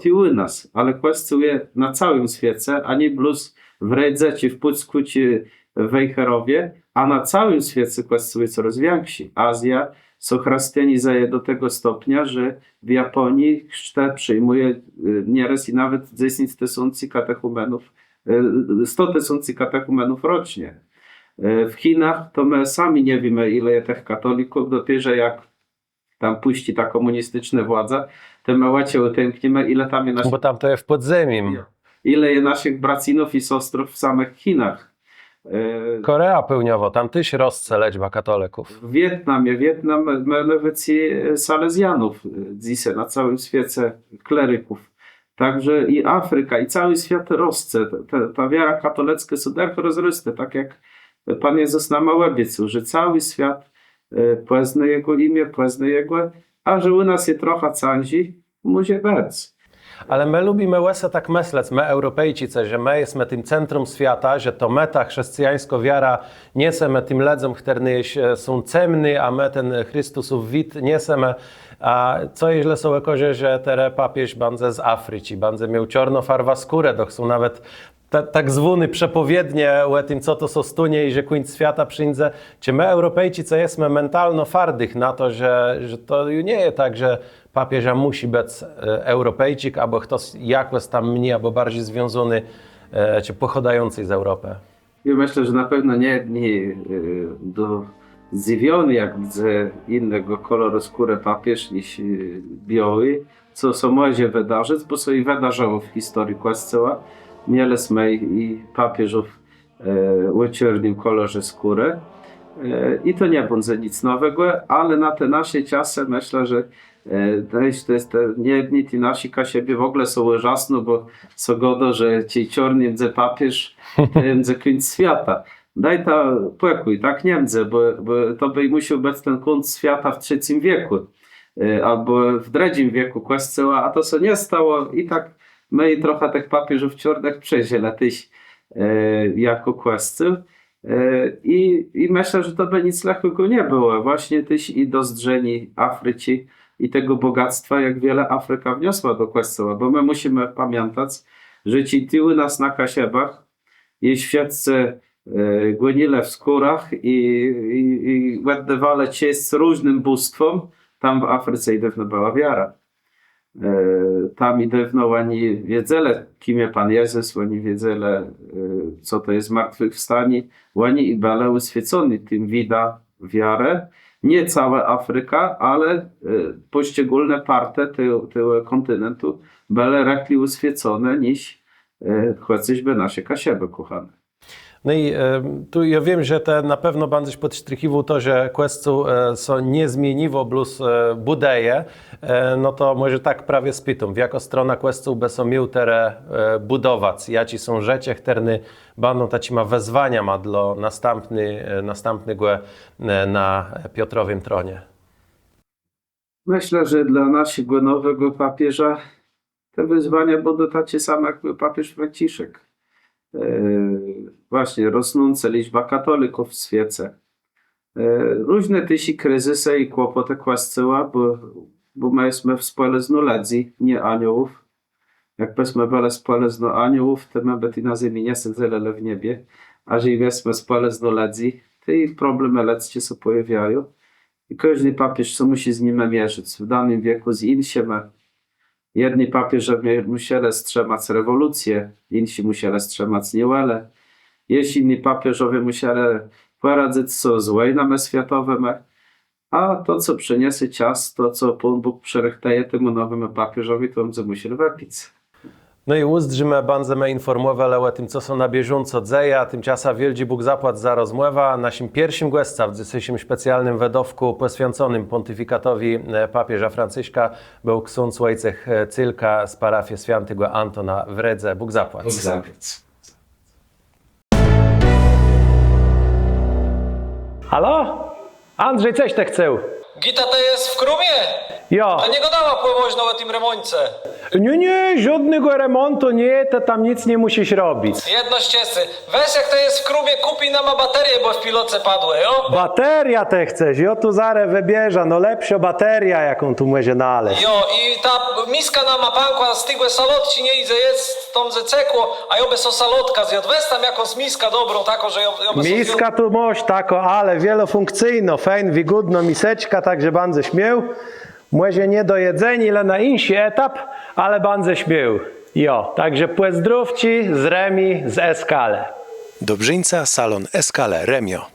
Ty u nas, ale Kościół jest na całym świecie, a nie plus w Redze, czy w Pucku, czy w Wejherowie, a na całym świecie Kościół jest coraz większy. Azja są chrystianizaje do tego stopnia, że w Japonii chrzest przyjmuje nieraz i nawet 10 tysięcy katechumenów, 100 tysięcy katechumenów rocznie. W Chinach to my sami nie wiemy, ile jest tych katolików, dopiero jak tam puści ta komunistyczna władza, to my łacie utękniemy, ile tam jest naszych, Bo tam to jest w podziemim. ile jest naszych bracinów i siostrów w samych Chinach. Korea Południowa, tam też roste liczba katolików. W Wietnam ma nawet salezjanów dzisiaj na całym świecie, kleryków. Także i Afryka, i cały świat roste. Ta wiara katolicka jest tak rozroste, tak jak Pan Jezus nam obiecał, że cały świat pozna Jego imię, pozna Jego, a że u nas jest trochę canzi, może być. Ale my lubimy łesa tak myśleć, my Europejczycy, że my jesteśmy tym centrum świata, że to my ta chrześcijańska wiara niesiemy tym ludziom, którzy są ciemni, a my ten Chrystusów wid niesiemy. A co jeśli są jakoś, że teraz papież będzie z Afryki, będzie miał czarnofarwa skórę, to są nawet tak zwane przepowiednie o tym, co to są stunie i że końc świata przyjdzie. Czy my Europejczycy jesteśmy mentalno twardych na to, że to nie jest tak, że papieża musi być Europejczyk, albo ktoś jakoś tam mniej, albo bardziej związany, czy pochodzący z Europy. Ja myślę, że na pewno nie do zdziwiony, jak widzę innego koloru skóry papież niż biały, co się może wydarzyć, bo się i wydarzało w historii Kościoła. Mieliśmy i papieżów o czarnym kolorze skóry. I to nie będzie nic nowego, ale na te nasze czasy myślę, że nie ci nasi siebie w ogóle są ужасne, bo są godo, że ci czarny będzie papież, będzie końc świata. Daj to pokój, tak nie będzie, bo to by musiał być ten końc świata w III wieku albo w III wieku Kościoła, a to się nie stało i tak my i trochę tych papieżów czarnych przeżyli tyś jako Kościół. I myślę, że to by nic lekkiego nie było. Właśnie tyś i dostrzeżeni Afryki i tego bogactwa, jak wiele Afryka wniosła do Kościoła, bo my musimy pamiętać, że ci tyły nas na kasiebach i świadcy gonile w skórach i oddawali cześć różnym bóstwom, tam w Afryce i dawno była wiara. Tam i dawno oni wiedzieli, kim jest Pan Jezus, oni wiedzieli, co to jest zmartwychwstanie, oni i byli uświeceni tym widać wiarę. Nie cała Afryka, ale poszczególne partie tego kontynentu były raczej uświecone niż chociażby nasze kasieby kochane. No i tu ja wiem, że to na pewno będziesz podsztrykiwał to, że Kościół są nie zmieniło plus budeje, no to może tak prawie spytam, w jaką stronę Kościół by są miał teraz budować? Jakie są rzeczy, które będą takimi wezwaniami dla następnego na Piotrowym tronie? Myślę, że dla naszego nowego papieża te wyzwania będą takie same jak papież Franciszek. Właśnie rosnąca liczba katolików w świecie. Różne tysi kryzysy i kłopoty Kościoła, bo my jesteśmy w spole z ludzi, nie aniołów. Jakbyśmy byli w spole z aniołów, to my by na ziemi nie siedzieli w niebie. A że jesteśmy w spole z ludzi, to i problemy ludzkie się pojawiają. I każdy papież musi z nimi mierzyć. W danym wieku z innymi. Jedni papieżowie musieli wstrzymać rewolucję, inni musieli wstrzymać niełele. Jeśli inni papieżowie musieli poradzić sobie z wojnami światowymi, a to, co przyniesie czas, to, co Pan Bóg przerechtaje temu nowemu papieżowi, to będziemy musieli wypić. No i uzdrzymy będziemy informować o tym, co są na bieżąco dzieje, a tymczasem wielki Bóg zapłat za rozmowę. Naszym pierwszym gościem w dzisiejszym specjalnym wydawku poświęconym pontyfikatowi papieża Franciszka był ksiądz Wojciech Cylka z parafii Świętego Antona w Redze. Bóg zapłat. Bóg zapłać. Halo? Andrzej, coś te chcę? Gita to jest w Krumie? Jo. To nie gadała pływość na tym remoncie. Nie, żadnego remontu nie, to tam nic nie musisz robić. Jedno ścieżcy. Weź jak to jest w Krumie, kupi nam baterię, bo w piloce padły, jo? Bateria te chcesz, jo tu zarę wybierza, no lepsza bateria, jaką tu może naleźć. Jo, i ta miska na mapanku, a stygłe salotci nie idzie, jest tam ze cekło, a jobe so salotka zjadł. Weź tam jakąś miska dobrą, taką, że jobe so Miska tu moś tako, ale wielofunkcyjno, fajn, wygodno miseczka, także bardzo śmiał. Może nie do jedzenia, ale na inny etap, ale bardzo śmiał. Jo, także płezdrówci z Remi z Eskale. Dobrzyńca, salon Eskale, Remio.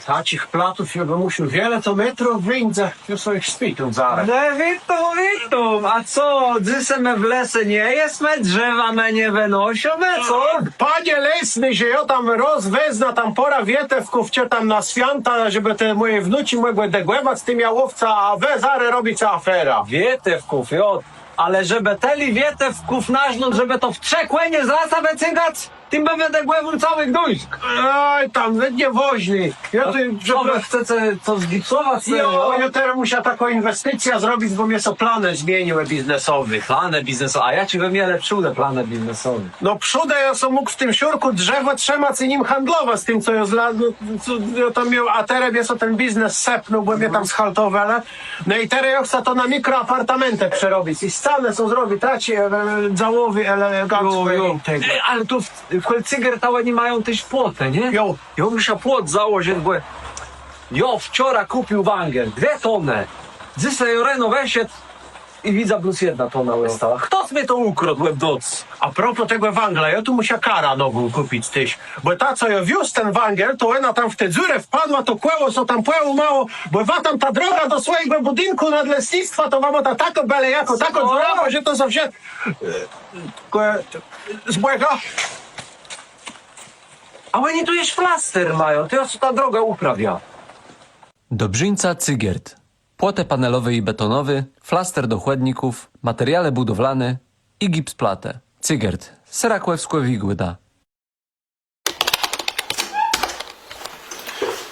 Takich platów ja bym musiał wiele to metrów wyjść do swoich szpitów zaraz. Witam, a co, dzysemy w lesy nie jest, me drzewa me nie wynoszą, co? Panie lesny, że ja tam rozwezna tam pora wietewków cię tam na święta, żeby te moje wnuci mogły degłewać z tym jałowca, a we zary robić afera. Wietewków, jo, ale żeby teli wietewków nażnąć, żeby to w trzech nie zrasa wycyngać, tym by będę głową całych dojść. Oj, tam nie woźny. Ja tu, Co wy chcecie to zgipsować? ja teraz muszę taką inwestycję zrobić, bo mnie są plany zmieniły biznesowe. Plany biznesowe, a ja ci wymielę przódę plany biznesowe. No przódę ja sam mógł w tym siurku drzewo trzymać i nim handlować z tym, co ja ja tam miał, a teraz jest ten biznes sepnął, bo mnie tam schaltowali. No i teraz ja chcę to na mikroapartamenty przerobić i sceny są zrobić, tracie załowy, eleganckie. Ale tu w Kolcyger to oni mają też płotę, nie? Jo. Ja muszę płot założyć, bo ja wczoraj kupił węgiel, 2 tony. Dzisiaj rano wyszedł i widzę plus 1 tona stała. Kto mnie to ukradł w nocy? A propos tego węgla, ja tu muszę kara nową kupić tyś, bo ta co ja wiózł ten węgiel, to ona tam w tę dziurę wpadła, to kłęło, co tam płęło mało, bo wa tam ta droga do swojego budynku nadleśnictwa, to wam ta tako bele jako, tako dziurawa, że to zawsze złego. A oni tu jest plaster mają, to ja co ta droga uprawia. Dobrzyńca Cygert. Płotę panelowy i betonowy, flaster do chłodników, materiale budowlane i gipsplatę. Cygert. Serakłewsko wigłyda.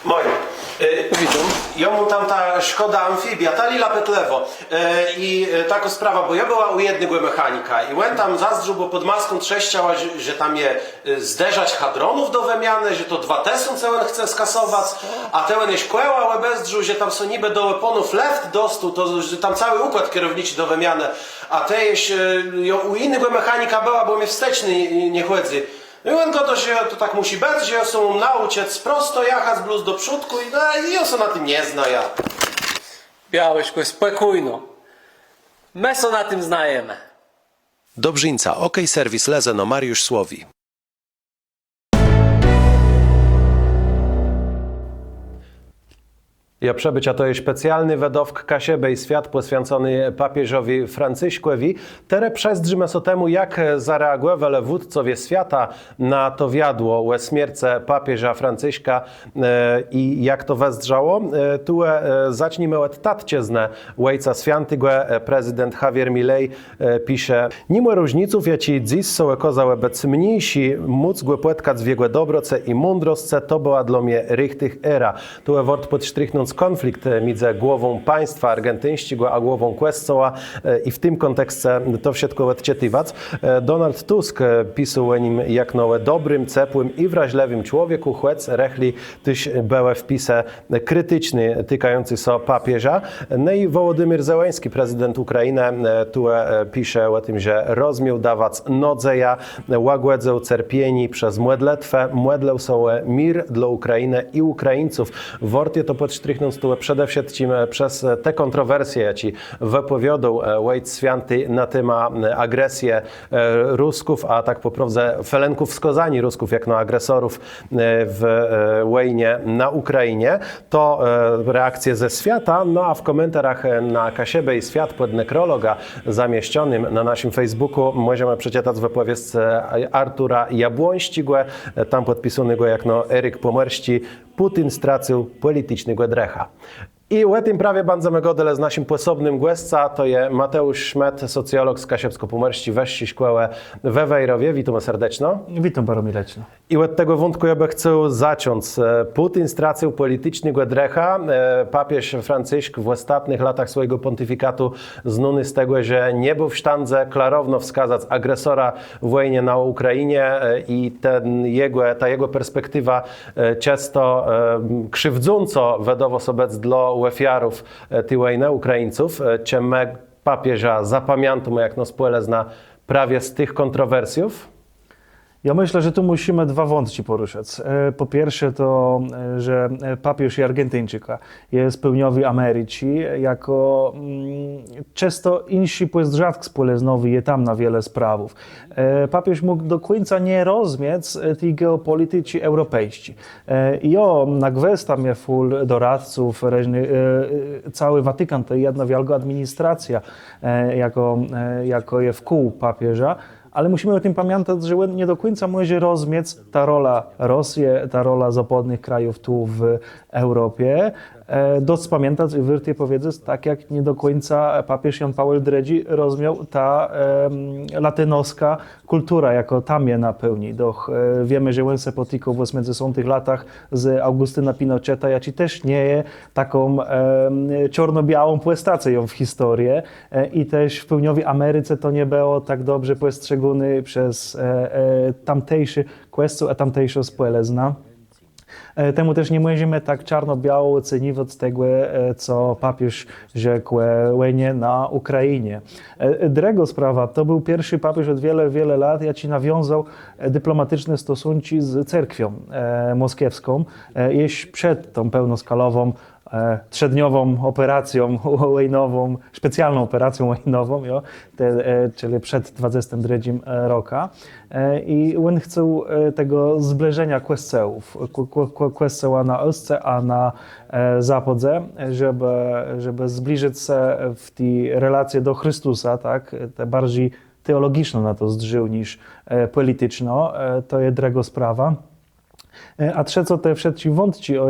Moje. Witam. Ja mu tam ta Szkoda Amfibia, ta lila petlewo. I taka sprawa, bo ja była u jednego mechanika i on tam zazdrzył, bo pod maską trzeszczała, że tam je zderzać hadronów do wymiany, że to 2T są, co on chce skasować, a te on jest kłęła, ale bezdrzył, że tam są niby do weaponów left dostał, to że tam cały układ kierowniczy do wymiany, a te jest u innego mechanika była, bo mnie wsteczny nie chłodzi. No i on go że to tak musi być, że ja są nauczyć prosto jechać bluz do przódku i on się na tym nie zna ja. Białeśko, spokojno. My co na tym znajemy. Dobrzyńca, OK Serwis Lezeno, Mariusz Słowi. Ja przebycia to jest specjalny wedowk Kasiebę i świat poświęcony papieżowi Franciszkowi. Tere przezdrzymy się temu, jak zareagowali wódcowie świata na to wiadło o śmierce papieża Franciszka i jak to wezdrało. Tu zacznijmy od tatciezny Ojca Świętego. Prezydent Javier Milei pisze: "Nimło różniców, jaci dziś są okazały być mniejsi, móc go płetkać w jego dobroce i mądrostce, to była dla mnie richtig era." Tu wort podsztrichnąc konflikt między głową państwa argentyńskiego a głową Kościoła i w tym kontekście to wszystko odczytywać. Donald Tusk pisał o nim jak o dobrym, ciepłym i wrażliwym człowieku, choć rechli też były wpisy krytyczny tykający się papieża. No i Wołodymyr Zełański, prezydent Ukrainy, tu pisze o tym, że rozmiał dawać nadzieję, łagodzę cierpieni przez modlitwę, modlał się mir dla Ukrainy i Ukraińców. Wort je to podsztrichnąć podstrychnąć to przede wszystkim przez te kontrowersje, jakie wypowiadał Ojciec Święty na temat agresji Rusków, a tak poprawdze felenków wskazani Rusków jak na agresorów w wojnie na Ukrainie. To reakcje ze świata, no a w komentarzach na Kasiebę i Świat pod nekrologa zamieścionym na naszym Facebooku możemy przeczytać wypowiedź Artura Jabłońścigłe, tam podpisanego jak no Eryk Pomorści, Putin stracił politycznego drecha. I w tym prawie będziemy godele z naszym posobnym głosca, to jest Mateusz Szmet, socjolog z Kasiebsko-Pomorści, Wyższej Szkoły we Wejrowie. Witamy serdecznie. Witam bardzo milecznie. I od tego wątku ja bym chciał zacząć. Putin stracił politycznego drecha. Papież Franciszek w ostatnich latach swojego pontyfikatu znany z tego, że nie był w stanie klarowno wskazać agresora w wojnie na Ukrainie i ta jego perspektywa często krzywdząco wydawa sobie dla ofiarów tej wojny, Ukraińców. Czy my papieża zapamiętamy jak nas na prawie z tych kontrowersjów? Ja myślę, że tu musimy dwa wątki poruszać. Po pierwsze to, że papież i Argentyńczyka jest pełniowy Ameryki, jako często insi rzadko spoleżnowi je tam na wiele sprawów. Papież mógł do końca nie rozumieć tej geopolityki europejskiej. I na gwestam je full doradców, cały Watykan to jedna wielka administracja, jako je wkół papieża. Ale musimy o tym pamiętać, że nie do końca może rozumieć ta rola Rosji, ta rola zachodnich krajów tu w Europie. Dość pamiętać i wreszcie powiedzieć, tak jak nie do końca papież Jan Paweł II rozumiał ta latynoska kultura, jako tam je napełni. Wiemy, że on się potykał w 80 latach z Augustyna Pinocheta, jaki też nie jest taką czarno-białą postacją w historii i też w pełniowej Ameryce to nie było tak dobrze postrzegane przez tamtejszy Kościół, a tamtejszą społeczność. Temu też nie możemy tak czarno-biało oceniać tego, co papież rzekł wojnie na Ukrainie. Druga sprawa, to był pierwszy papież od wiele lat, jaki nawiązał dyplomatyczne stosunki z cerkwią moskiewską, jeszcze przed tą pełnoskalową trzydniową operacją wojnową, specjalną operacją wojnową, czyli przed 23 rokiem. I on chciał tego zbliżenia Kościoła na Ostce, a na Zachodze, żeby zbliżyć się w tej relacji do Chrystusa, tak, te bardziej teologiczno na to zdrzył niż polityczno. To jest druga sprawa. A trzecio te wszystkie wątki o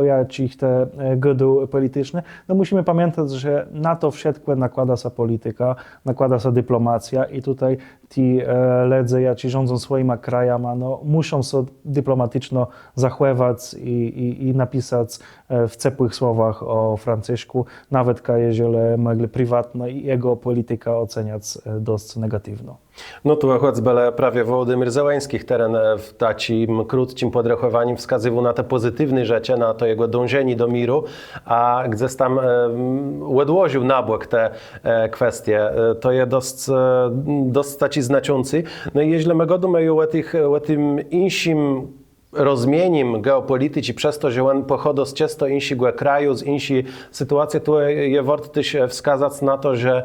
jakich te godu polityczne, no musimy pamiętać, że na to wszystko nakłada się polityka, nakłada się dyplomacja i tutaj ci ledzy, jacy rządzą swoimi krajami, no muszą się dyplomatyczno zachować i napisać w ciepłych słowach o Franciszku, nawet jeżeli mogli prywatno i jego polityka oceniać dość negatywno. No tu choćby prawie Wołodymyr Zełański teren w takim krótkim podrachowaniu wskazywał na te pozytywne rzeczy, na to jego dążenie do miru, a gdzieś tam odłożył na bok te kwestie. To jest dość taki znaczący. No i jeśli my godujemy o tym innym rozmieniem geopolityki przez to, że on pochodzi z często innego kraju, z innej sytuacji, to je warto też wskazać na to, że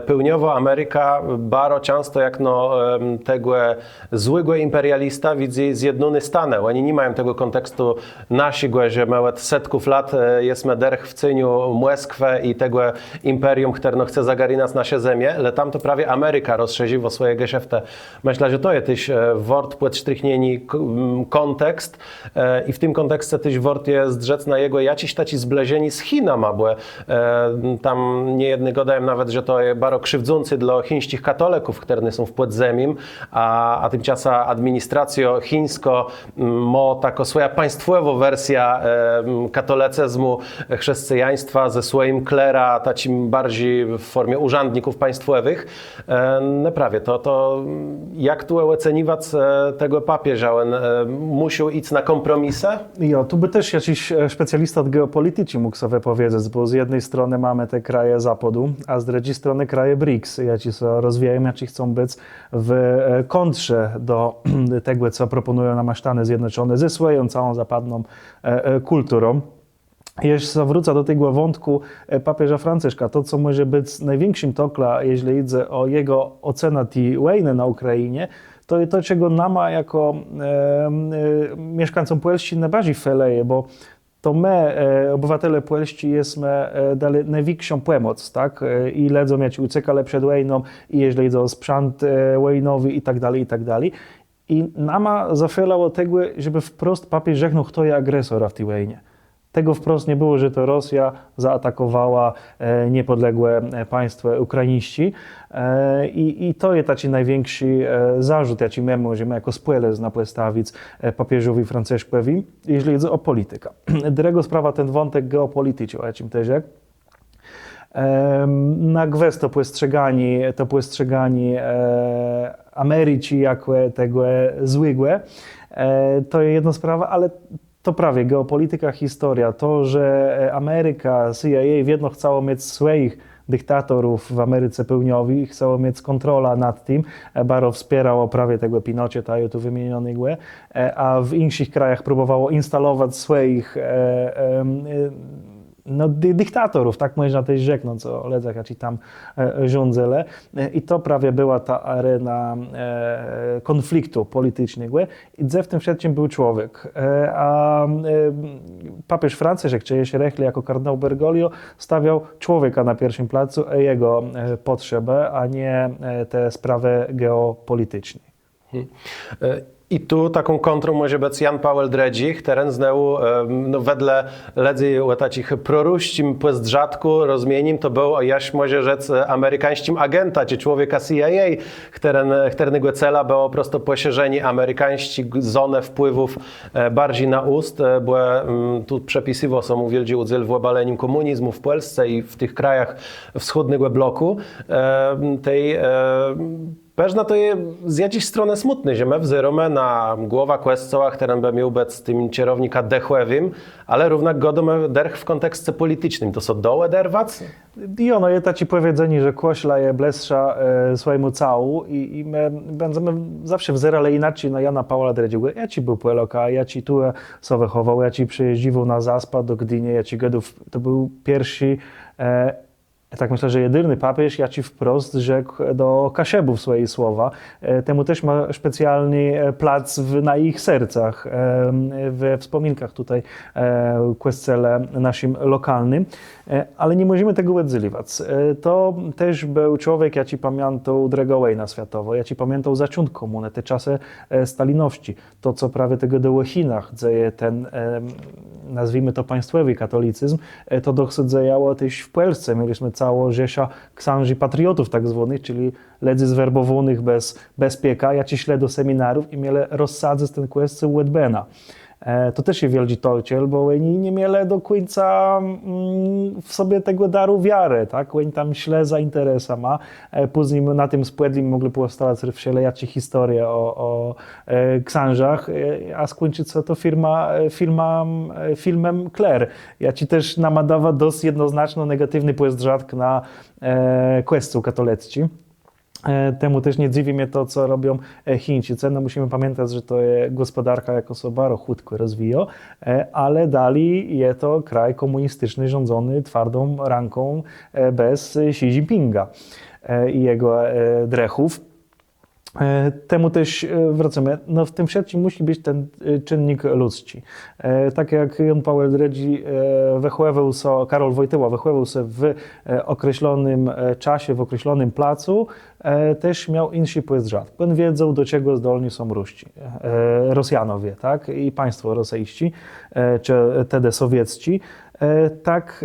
południowa Ameryka bardzo często jak tego złego imperialista widzi zjednoczone Stany. Oni nie mają tego kontekstu naszego, że nawet setków lat jest derch w cieniu Moskwę i tego imperium, które chce zagarinać nasze ziemię, ale tam to prawie Ameryka rozszerzyła swoje geschäfty. Myślę, że to jest też wart podsztrychnieni kontekst i w tym kontekście też warto jest rzec na jego jakiś taci zbliżeni z Chinami, bo tam niejedny gadają nawet, że to jest bardzo krzywdzący dla chińskich katolików, które są w podziemim, a tymczasem administracja chińska ma taką swoją państwową wersję katolicyzmu, chrześcijaństwa ze swoim klera, takim bardziej w formie urzędników państwowych. Prawie to jak tu oceniwać tego papieża? On musiał iść na kompromisy? Jo, tu by też jakiś specjalista od geopolityki mógł sobie powiedzieć, bo z jednej strony mamy te kraje Zachodu, a z drugiej strony kraje BRICS, jacy się rozwijają, jacy chcą być w kontrze do tego, co proponują nam Stany Zjednoczone ze swoją całą zapadną kulturą. Jeśli wrócę do tego wątku papieża Franciszka, to co może być największym tokla, jeśli idzie o jego ocenę tej wojny na Ukrainie, to jest to, czego nama jako mieszkańcom Polski najbardziej feleje, bo to my, obywatele polscy, jesteśmy dali największą pomoc, tak? I ledzą jak uciekali przed wojną, i jeśli idzie o sprzęt wojnowy i tak dalej, i tak dalej. I nama zafelało tego, żeby wprost papież rzeknął, kto jest agresora w tej wojnie. Tego wprost nie było, że to Rosja zaatakowała niepodległe państwo ukraińscy. I to jest taki największy zarzut, jaki my możemy jako spoiler napostawić papieżowi Franciszkowi, jeśli chodzi o politykę. Druga sprawa, ten wątek geopolityczny, o jakim też jak. Na gwest to postrzegani Ameryki jako tego złego. To jest jedna sprawa, ale to prawie geopolityka, historia, to, że Ameryka, CIA jedno chciało mieć swoich dyktatorów w Ameryce Południowej, chciało mieć kontrolę nad tym, Baro wspierał prawie tego Pinocheta, tu wymienionego, a w innych krajach próbowało instalować swoich dyktatorów, tak można też rzeknąć o Ledzach, jak i tam rządzele. I to prawie była ta arena konfliktu politycznego. I w tym wszystkim był człowiek. A papież Franciszek, czy jeszcze rechli jako kardynał Bergoglio, stawiał człowieka na pierwszym placu, jego potrzebę, a nie te sprawy geopolityczne. I tu taką kontrą może być Jan Paweł II, który znał, wedle ledzy takich proruścim płestrzadku rozmieniem, to był, jaś może rzec, amerykańskim agenta, czy człowieka CIA, którego cela było prosto poszerzenie amerykańskiej zony wpływów bardziej na ust, bo tu przepisywo są uwieldzie udział w obaleniem komunizmu w Polsce i w tych krajach wschodniego bloku. Pewna to jest z jakiejś strony smutne, że my wzorujemy na głowa Kościoła, który by miał być tym kierownika dechłewym, ale równak godome derch w kontekście politycznym. To są dołe derwać? I ono jest takie powiedzenie, że Kośla je blesza swojemu cału i my będziemy zawsze wzerali inaczej na Jana Pawła II. Ja ci był Polaка, ja ci tu sobie chował, ja ci przyjeździł na Zaspad do Gdyni, ja ci gadów, to był pierwszy tak myślę, że jedyny papież, ja ci wprost rzekł do Kaszebów swoje słowa. Temu też ma specjalny plac na ich sercach, we wspominkach tutaj w kościele naszym lokalnym, ale nie możemy tego odzyliwać. To też był człowiek, ja ci pamiętał drugą wojnę światową, ja ci pamiętał zaczątek komuny, te czasy stalinowści, to co prawie tego do Chinach dzieje ten, nazwijmy to państwowy katolicyzm, to dochodzało też w Polsce. Mieliśmy całą rzeszę księży patriotów tak zwanych, czyli ledzy zwerbowanych bez pieka, ja ci ślę do seminarów i mieli rozsadzać ten kościół Wedbena. To też jest wielki torciel, bo oni nie mieli do końca w sobie tego daru wiary, tak? Oni tam śle za interesa ma. Później na tym spłedlim mogli powstawać wszelakie historie o księżach, a skończyć się to filmem Claire. Ja ci też namadawa dosyć jednoznaczno negatywny pojazd na kościół katolicki. Temu też nie dziwi mnie to, co robią Chińczycy. No musimy pamiętać, że to jest gospodarka jako sobaro chłodko rozwija, ale dalej jest to kraj komunistyczny rządzony twardą ręką bez Xi Jinpinga i jego drechów. Temu też wracamy. No w tym wszystkim musi być ten czynnik ludzki. Tak jak Jan Paweł II wychowywał się, Karol Wojtyła wychowywał się w określonym czasie, w określonym placu, też miał inny pojazd. On wiedział, do czego zdolni są Rosjanowie, tak? I państwo rosyjskie, czy wtedy sowiecki. Tak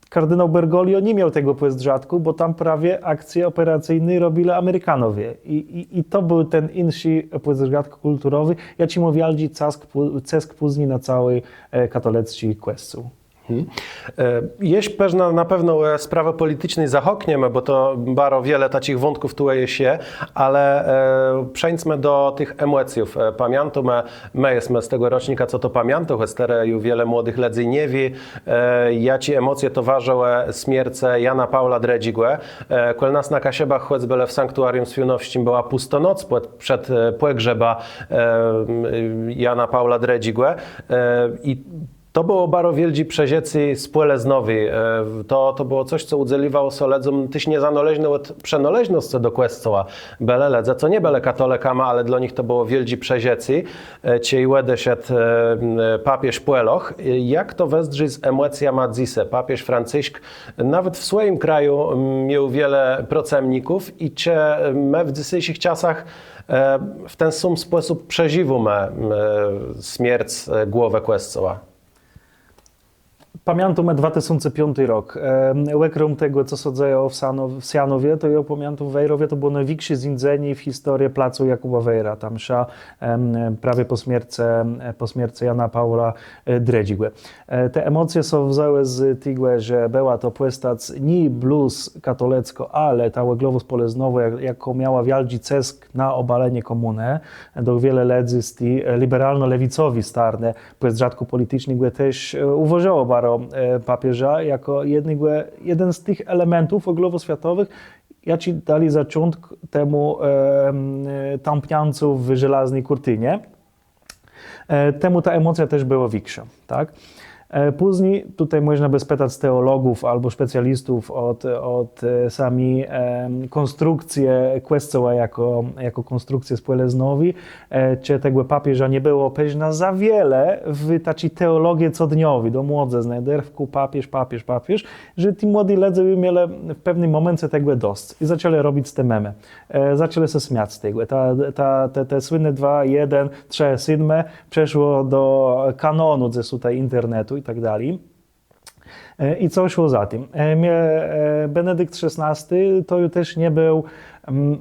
kardynał Bergoglio nie miał tego pojazdu, bo tam prawie akcje operacyjne robili Amerykanowie. I to był ten inny pojazd kulturowy. Ja ci mówię, cesk później na cały katolicki kościół. Jest na pewno sprawę politycznej zahokniemy, bo to bardzo wiele takich wątków tu jest, ale przejdźmy do tych emocji. Pamiętamy, my jesteśmy z tego rocznika, co to pamiętam, już wiele młodych ludzi nie wie, jakie emocje towarzyły śmierce Jana Pawła II. Kiedy nas na Kasiebach, choćby w sanktuarium Świętowskim była pustonoc przed pogrzeba Jana Pawła II. I To było baro wieldi przeziecy spłeleznowi. To było coś, co udzieliwało soledzom tyś niezanoleźne od przenoleźnosce do Quescoła. Belele, za co nie bele katolekama, ale dla nich to było wieldi przeziecy. Ciej łedeszet papież Płeloch. Jak to wezdrzy z emocjama dzise? Papież Franciszek nawet w swoim kraju miał wiele procemników i cie me w dzisiejszych czasach w ten sam sposób przeżywu me śmierć głowę Quescoła. Pamiętam 2005 rok. Łekrom tego, co się dzieje w Sianowie, to ja pamiętam w Wejrowie, to było największe zindzenie w historii placu Jakuba Wejra. Tam prawie po śmierci Jana Paula II. Te emocje są wzięły z tego, że była to postać nie blues katolicko, ale ta głowus poleznowa, jako miała wielki cesk na obalenie komuny. Do wiele ledzy z tej liberalno-lewicowi starne, powiedz rzadko polityczni, też uważało baro papieża jako jeden z tych elementów ogólnoświatowych, jaci dali zaczątek temu tampniancu w żelaznej kurtynie. Temu ta emocja też była większa, tak? Później tutaj można by spytać teologów albo specjalistów od sami konstrukcję Quescoła jako konstrukcję spłeleznowi, czy tego papieża nie było pewna za wiele w takiej teologii codniowej, do młodze znajderwku papież, że ci młodzi ledzy mieli w pewnym momencie tego dość i zaczęli robić te memy. Zaczęli się śmiać z tego. Te słynne 2, 1, 3, 7 przeszło do kanonu ze tutaj internetu i tak dalej. I co szło za tym? Benedykt XVI to już też nie był,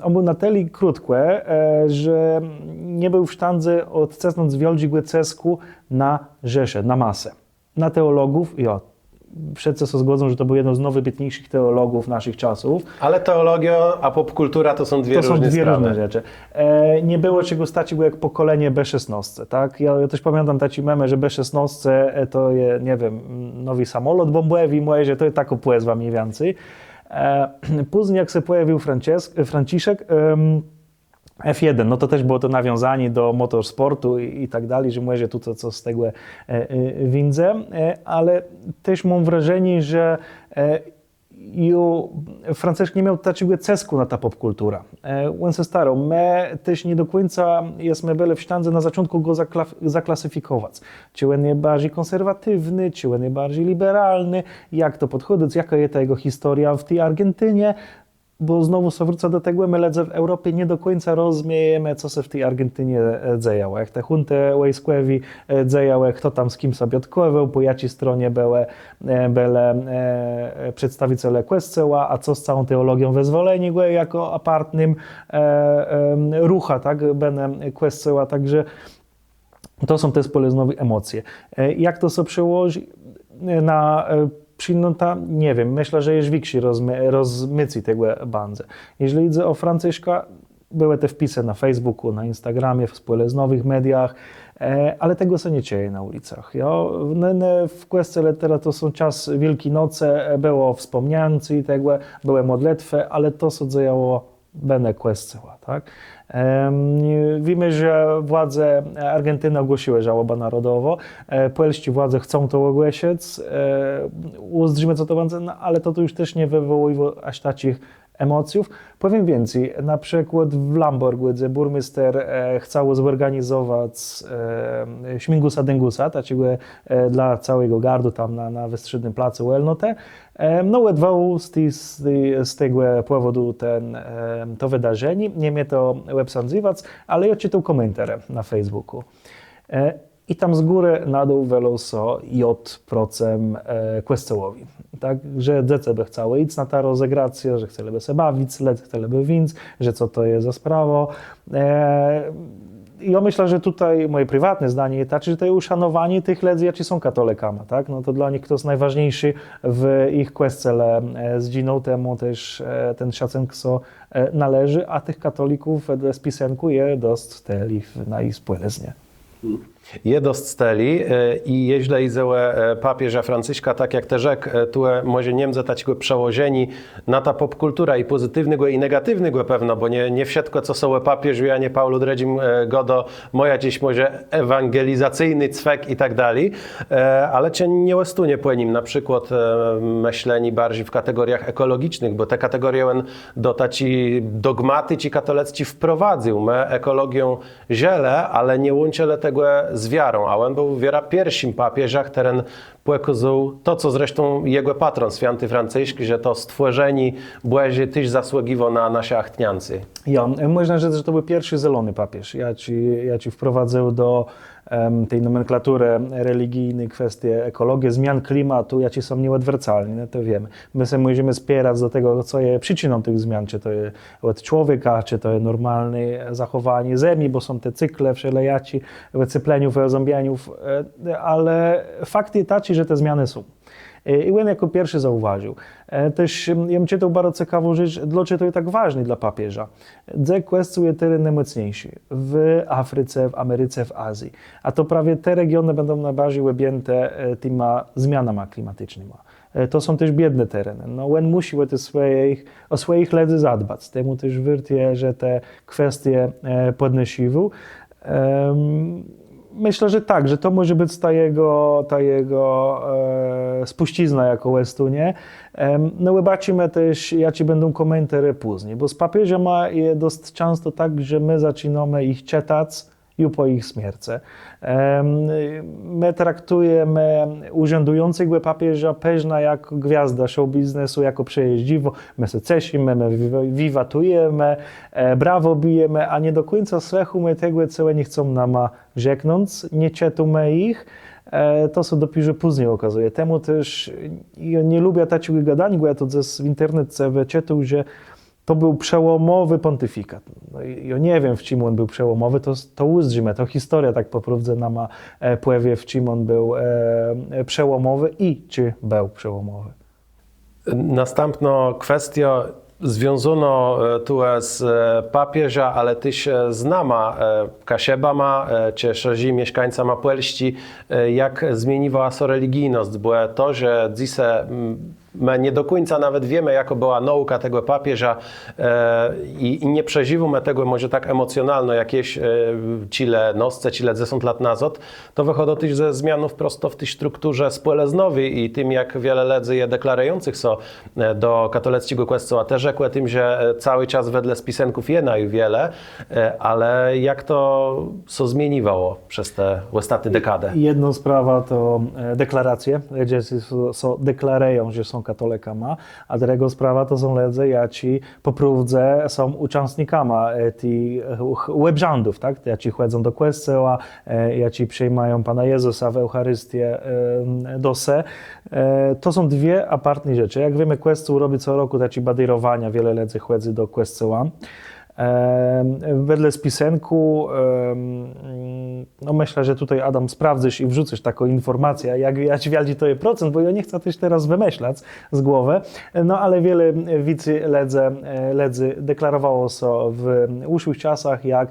on był na tyle krótki, że nie był w stanie odcesnąć wielkiego cesku na rzeszę, na masę. Na teologów, wszyscy się zgodzą, że to był jeden z najwybitniejszych teologów naszych czasów. Ale teologia a popkultura to są dwie różne rzeczy. Nie było czego stać jak pokolenie B16, tak? Ja też pamiętam taci memy, że B16 to jest, nie wiem, nowy samolot bombowy, mówię, że to jest tak opłezwa mniej więcej. Później jak się pojawił Franciszek, F1, no to też było to nawiązanie do motorsportu i tak dalej, że mówię, że tu co z tego widzę, ale też mam wrażenie, że Franciszek nie miał takiego cesku na ta popkultura. On się starał. My też nie do końca jesteśmy byli w stanie na początku go zaklasyfikować. Czy on jest bardziej konserwatywny, czy on jest bardziej liberalny, jak to podchodzić, jaka jest ta jego historia w tej Argentynie, bo znowu się wrócę do tego, my w Europie nie do końca rozumiemy, co się w tej Argentynie dziejało. Jak te hunty wojskowi dziejały, kto tam z kim sobie odkływał, po jakiej stronie były przedstawiciele Quescoła, a co z całą teologią wyzwolenia jako apartnym rucha, tak, benem Quescoła. Także to są te spoleznowe emocje. Jak to się przełoży na przyjęta, nie wiem, myślę, że jest większy rozmyci tego bandze. Jeżeli idzie o Franciszka, były te wpisy na Facebooku, na Instagramie, w spoleznowych mediach, ale tego się nie dzieje na ulicach. W kwestii litera to są czas Wielkinoce, było wspomniance tego, były modlitwy, ale to się działo bene Quescoła, tak? Wiemy, że władze Argentyny ogłosiły żałobę narodową. Polskie władze chcą to ogłosić. Uzdrzymy co to będzie, ale to już też nie wywołuje aż takich emocji. Powiem więcej, na przykład w Lamborgu, gdzie burmister chciał zorganizować śmigus adęgusa, takiego dla całego gardu tam na wystrzydnym placu Uelnote. No, ledwo z tego powodu to wydarzenie, nie mnie to sądziwać, ale ja czytał komentarze na Facebooku. I tam z góry na dół welą so J% Quescołowi. Tak, że dzieci by chciały iść na ta rozegrację, że chcieliby się bawić, chcieliby winc, że co to jest za sprawa. Ja myślę, że tutaj moje prywatne zdanie jest takie, że to jest uszanowanie tych ludzi, jacy są katolikami, tak? No to dla nich to jest najważniejszy w ich kwestiele. Z dziną temu też ten szacunek należy, a tych katolików wedle spisenku jest dość na ich spłeleznie. Jedost steli i jeźle izełe papieża Franciszka, tak jak te rzek, tu może Niemcy takiego przełożeni na ta popkultura i pozytywnego i negatywnego pewno, bo nie wszystko, co są papież, Janie Paulu dredzim godo, moja dziś może ewangelizacyjny cwek i tak dalej, ale cię nie łestunie po nim, na przykład myśleni bardziej w kategoriach ekologicznych, bo te kategorie do taci dogmaty ci katolecki wprowadził. My ekologią ziele, ale nie łączyli tego z wiarą, a on był wiera pierwszym papieżach, teren płekuzł to, co zresztą jego patron, święty Franciszek, że to stworzeni błędzie tyś zasługiwał na nasze achtniancy. Ja, można rzec, że to był pierwszy zielony papież. Ja ci wprowadzę do tej nomenklatury religijnej kwestie ekologii, zmian klimatu, ja ci są nieodwracalni, no to wiemy. My się musimy spierać do tego, co jest przyczyną tych zmian, czy to jest od człowieka, czy to jest normalne zachowanie ziemi, bo są te cykle wszelajaci, cypleniów, zombianiów, ale fakt jest taki, że te zmiany są. I on jako pierwszy zauważył. Też ja bym czytał bardzo ciekawą rzecz, dlaczego to jest tak ważne dla papieża. Dze kwestie jest teren najmocniejszy w Afryce, w Ameryce, w Azji. A to prawie te regiony będą najbardziej objęte tymi zmianami klimatycznymi. To są też biedne tereny. No, on musi o swoich ludzi zadbać. Temu też wyrtie, że te kwestie podnosił. Myślę, że tak, że to może być ta jego spuścizna jako Westunie. No zobaczymy też, jakie będą komentarze później, bo z papieża ma je dość często tak, że my zaczynamy ich czytać już po ich śmierci. My traktujemy urzędującego papieża pewnie jako gwiazda show biznesu, jako przejeździwo. My się cieszymy, my wiwatujemy, brawo bijemy, a nie do końca słuchamy tego, co oni chcą nam rzeknąć, nie czytamy ich. To się dopiero później okazuje. Temu też ja nie lubię takiego gadania, bo ja to w internecie wyczytał, że to był przełomowy pontyfikat. No ja nie wiem, w czym on był przełomowy, to uzrzymy. To historia tak poprawdze nam powie, w czym on był przełomowy i czy był przełomowy. Następna kwestia związano tu z papieża, ale też z nama, kasiebama, czy szerzej mieszkańcama Puelści, jak zmieniła się religijność, bo to, że dzisiaj my nie do końca nawet wiemy, jaka była nauka tego papieża i nie przeżywamy tego może tak emocjonalno, jakieś cile nosce, cile 10 lat nazad, to wychodzi też ze zmianów prosto w tej strukturze społecznowej i tym, jak wiele ledzy je deklarujących są do katolickiego kościoła. Też rzekłe tym, że cały czas wedle spisenków je wiele, ale jak to się zmieniło przez te ostatnie dekady? Jedna sprawa to deklaracje, gdzie deklarują, że są katolikami, a druga sprawa to są ludzie, jacy po prawdzie są uczestnikami tych łebrzędów, tak? Jacy chodzą do kościoła, jacy przyjmają Pana Jezusa w Eucharystię do se. To są dwie apartne rzeczy. Jak wiemy, kościół robi co roku takie badirowania, wiele ludzi chodzi do kościoła. Wedle spisenku, no myślę, że tutaj Adam sprawdzisz i wrzucisz taką informację, jak wielki to jest procent, bo ja nie chcę też teraz wymyślać z głowy, no ale wiele wicy ledzy deklarowało się w uszłych czasach jak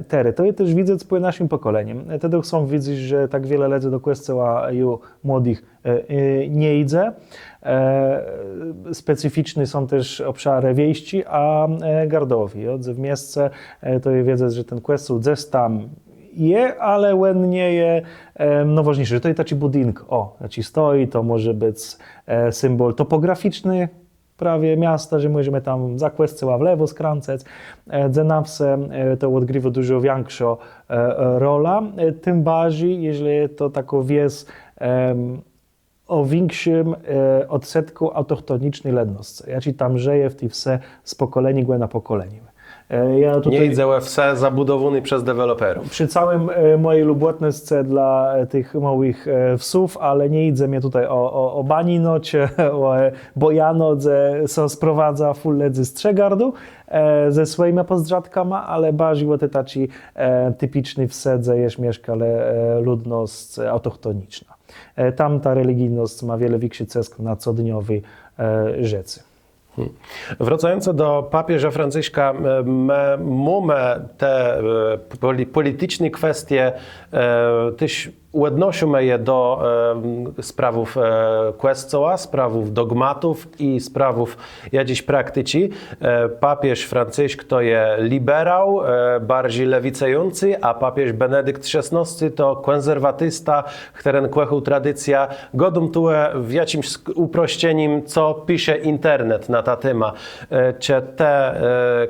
tery. To jest też widzę z naszym pokoleniem. Wtedy chcą widzieć, że tak wiele ledzy do kościoła ju młodych nie idzie. Specyficzne są też obszary wiejści, a gardowi. W miejsce to jest wiedza, że ten kościół gdzieś tam je, ale on nie jest najważniejszy. To jest taki budynek, taki stoi, to może być symbol topograficzny prawie miasta, że możemy tam za kościoła w lewo skręcać. Dzenawse to odgrywa dużo większą rolę, tym bardziej, jeżeli to taką wieś o większym odsetku autochtonicznej ludności. Ja ci tam żyję w tej wsi z pokolenia na pokolenie. Ja tutaj, nie idzie wse zabudowany przez deweloperów. Przy całym mojej lubotności dla tych małych wsów, ale nie idzie mnie tutaj o Banino czy o Bojano, gdzie są sprowadza full ledzy z Trzegardu ze swoimi pozdrzadkami, ale bardziej o te taci typiczny wsedze jest mieszka ludność autochtoniczna. Tam ta religijność ma wiele większy cesk na codniowej rzeczy. Wracając do papieża Franciszka, mamy te polityczne kwestie też odnosimy je do sprawów Kościoła, sprawów dogmatów i sprawów jakiejś praktyki. Papież Franciszk to jest liberał, bardziej lewicejący, a papież Benedykt XVI to konserwatysta, który kłechał tradycja. Godum tu w jakimś uproszczeniem, co pisze internet na ta tema. Czy te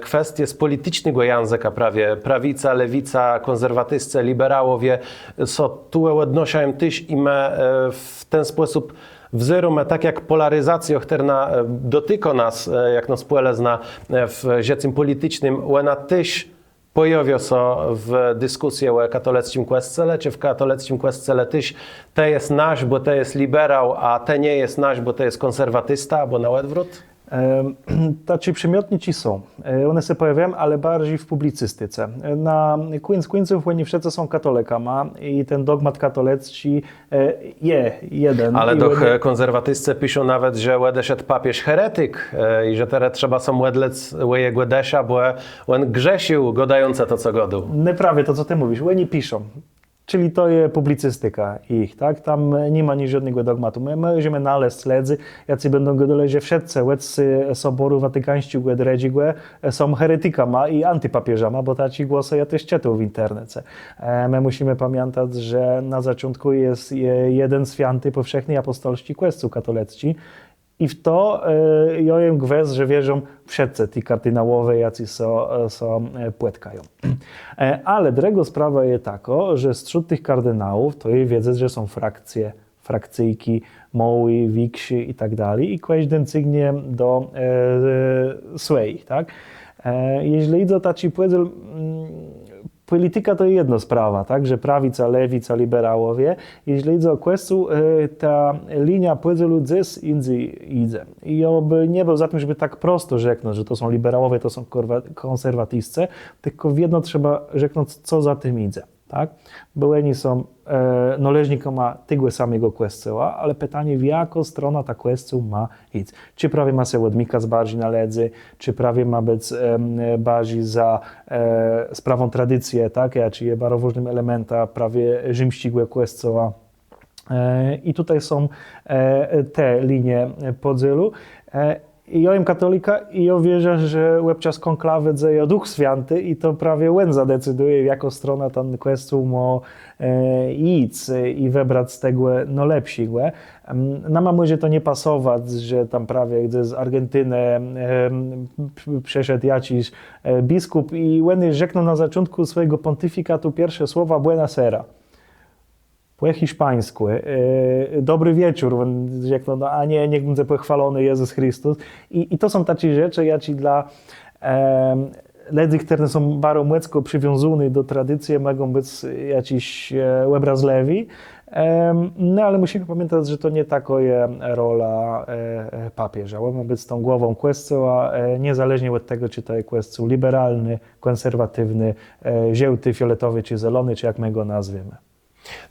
kwestie z politycznego języka prawie, prawica, lewica, konserwatyscy, liberałowie, są tu odnosią też i my w ten sposób wzorujemy, tak jak polaryzacja, która dotyka nas, jak nas zna w życiu politycznym, ona też pojawia się w dyskusji o katolickim kościele, czy w katolickim kościele też to jest nasz, bo to jest liberał, a to nie jest nasz, bo to jest konserwatysta, albo na odwrót? Tacy przymiotnici są. One się pojawiają, ale bardziej w publicystyce. Na Queensów nie wszyscy są katolikami i ten dogmat katolicki jest jeden. Ale do konserwatyscy piszą nawet, że odeszedł papież heretyk i że teraz trzeba są wedlec jego desza, bo on grzesił godające to, co godu. Prawie to, co ty mówisz. Oni piszą. Czyli to jest publicystyka ich, tak? Tam nie ma nic żadnego dogmatu. My możemy naleźć śledzy, jacy będą gadali, że wszyscy łecy Soboru Watykańscy są heretykami i antypapieżami, bo taci głosy ja też czytał w internecie. My musimy pamiętać, że na początku jest jeden święty powszechny apostolski Kościół katolicki, i w to ja im gwez, że wierzą wszyscy ci kardynałowie, jacy są płetkają. Ale druga sprawa jest taka, że wśród tych kardynałów to jest wiedzę, że są frakcje, frakcyjki, moły, wiksi i tak dalej. I każdy cygnie do swoich, tak? Jeśli idzie o taci powiedzą, polityka to jest jedna sprawa, tak, że prawica, lewica, liberałowie. Jeśli idzie o Kościół, ta linia powiedzą ludzi indziej idzie. I ja by nie był za tym, żeby tak prosto rzeknąć, że to są liberałowie, to są konserwatyscy, tylko w jedno trzeba rzeknąć, co za tym idzie. Tak? Bo oni są należnikami tego samego Kościoła, ale pytanie, w jaką stronę ta Kościół ma iść. Czy prawie ma się odmykać bardziej na ledzy, czy prawie ma być bardziej za sprawą tradycji, tak? Czy jest bardzo ważnym elementem prawie rzymskiego Kościoła. I tutaj są te linie podziału. I ja jestem katolika i ja wierzę, że łebczas konklawy dzieje Duch Święty i to prawie on zadecyduje, w jaką stronę ten Kościół ma iść i wybrać z tego no lepszego. Nam może to nie pasować, że tam prawie gdy z Argentyny przeszedł jakiś biskup i on rzeknął na początku swojego pontyfikatu pierwsze słowa Buena Sera. Po hiszpańsku, dobry wieczór, no, a nie, niech będzie pochwalony Jezus Chrystus. I to są takie rzeczy, jakie dla ludzi, które są bardzo mocno przywiązane do tradycji, mogą być jakieś obrazlewi. No ale musimy pamiętać, że to nie taka jest rola papieża. On ma być z tą głową Kościoła, niezależnie od tego, czy to jest Kościół liberalny, konserwatywny, żółty, fioletowy czy zielony, czy jak my go nazwiemy.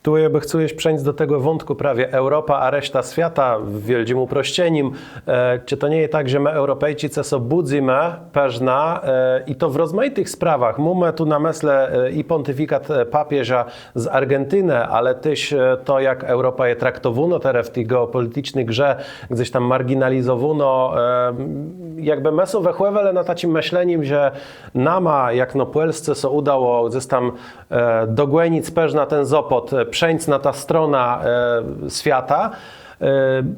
Tu jakby chcesz przejść do tego wątku prawie Europa, a reszta świata w wielkim uproszczeniem. Czy to nie jest tak, że my Europejczycy sobie budzimy pewna i to w rozmaitych sprawach. Mamy tu na myśle i pontyfikat papieża z Argentyny, ale też to, jak Europa je traktowano teraz w tej geopolitycznej grze, gdzieś tam marginalizowano. Jakby my sobie wychłewali na takim myśleniem, że nama, jak no Polsce się udało gdzieś tam dogłębić pewna ten zopot, przejść na ta strona świata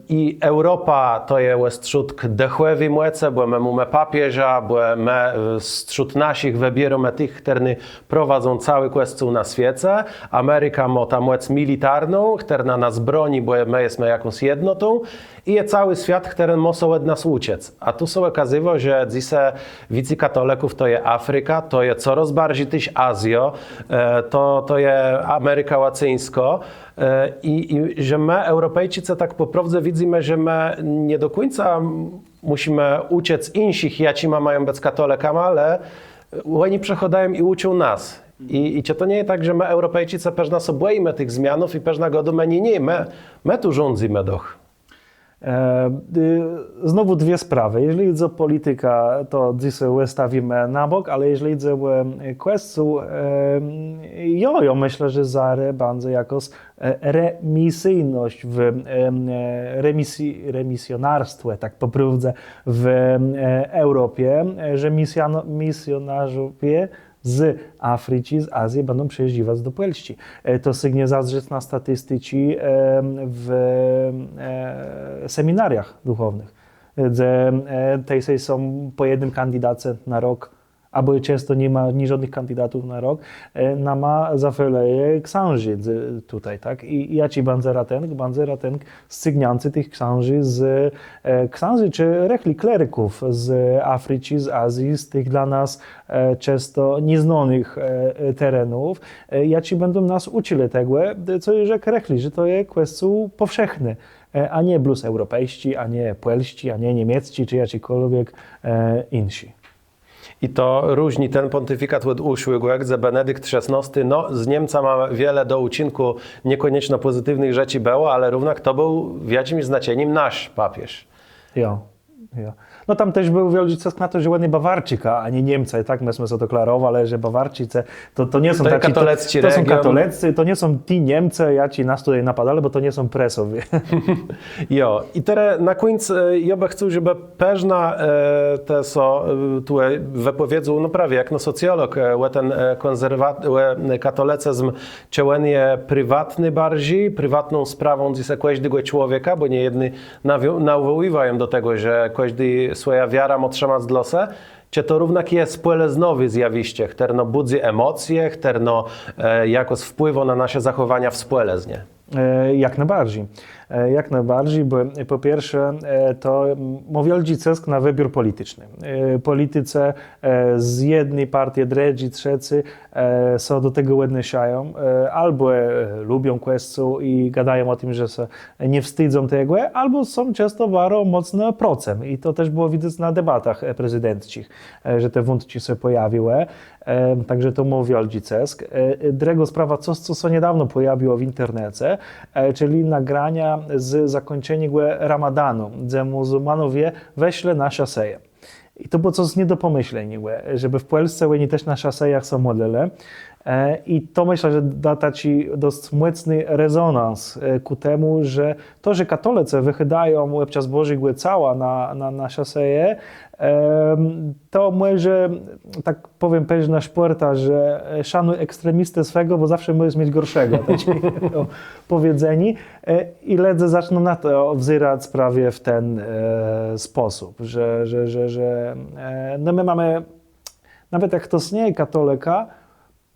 i Europa to jest strzutk dechłewi młece, bo my mamy papieża, bo my strzut naszych wybieramy tych, którzy prowadzą cały Kościół na świecie. Ameryka ma tam młec militarną, która nas broni, bo my jesteśmy jakąś jednotą i jest cały świat, który może od nas uciec. A tu się okazywa, że dzisiaj wicy katolików to jest Afryka, to jest coraz bardziej też Azja, to jest Ameryka Łacińska i że my Europejczycy tak po prawdzie widzimy, że my nie do końca musimy uciec innych, jaci mają być katolikami, ale oni przechodają i uczą nas. I czy to nie jest tak, że my Europejczycy pewna sobie boimy tych zmianów i pewna godu my nie, my tu rządzimy doch. Znowu dwie sprawy. Jeżeli idzie o polityka, to dzisiaj stawimy na bok, ale jeżeli idzie o kwestię, ja myślę, że zare bardzo jakoś remisyjność w remisjonarstwie, tak poprawdza, w Europie, że misjonarzowie z Afryki, z Azji będą przyjeżdżać do Polski. To sygnie zadrzeć na statystyki w seminariach duchownych, gdzie tej są po jednym kandydacie na rok, albo często nie ma ni żadnych kandydatów na rok, nama zafeleje księży tutaj, tak? I ja ci banzeratenk sygniancy tych księży z księży czy rechli kleryków z Afryki, z Azji, z tych dla nas często nieznanych terenów. Ja ci będą nas uczyli tego, co jest rechli, że to jest kwestia powszechna, a nie blus europejści, a nie polści, a nie niemiecki, czy jakikolwiek insi. I to różni ten pontyfikat od uszłego, gdzie Benedykt XVI, no z Niemca ma wiele do uczynku niekoniecznie pozytywnych rzeczy było, ale równak to był w jakimś znaczeniem nasz papież. Ja. No tam też był wielki na to, że ładnie Bawarczyka, a nie Niemca. I tak myśmy sobie deklarowali, że Bawarczycy to nie są to tacy... katolecki to są region. katoleccy, to nie są ti Niemcy, ja ci nas tutaj napadali, bo to nie są presowi. Jo, i teraz na końcu ja bym chciał, żeby pewna te so tu wypowiedzą, no prawie jak no socjolog, ten katolicyzm ciągnie je prywatny bardziej, prywatną sprawą gdzieś każdego człowieka, bo nie jedni nawoływają do tego, że każdy swoja wiara ma trzymać z losem, czy to równak jest nowe zjawiście, które budzi emocje, które jakoś wpływa na nasze zachowania w społeczeństwie? Jak najbardziej. Jak najbardziej, bo po pierwsze to ma wielki zysk na wybór polityczny. Politycy z jednej partii, drugiej, trzeciej są do tego odniesiają, albo lubią kwestię i gadają o tym, że się nie wstydzą tego, albo są często bardzo mocno procem. I to też było widać na debatach prezydenckich, że te wątki się pojawiły. Także to ma wielki zysk. Druga sprawa, co się niedawno pojawiło w internecie, czyli nagrania z zakończenia Ramadanu, gdzie muzułmanowie weszli na szaseję. I to było coś nie do pomyślenia, żeby w Polsce oni też na szasejach są modlili. I to myślę, że da taki dość mocny rezonans ku temu, że to, że katolicy wychydają łebczas Boży cała na szaseję, to może, tak powiem, pewna szporta, że szanuj ekstremistę swego, bo zawsze możesz mieć gorszego, takiego powiedzeni. I ludzie zaczną na to wzyrać prawie w ten sposób, że no my mamy, nawet jak to nie jest katolika,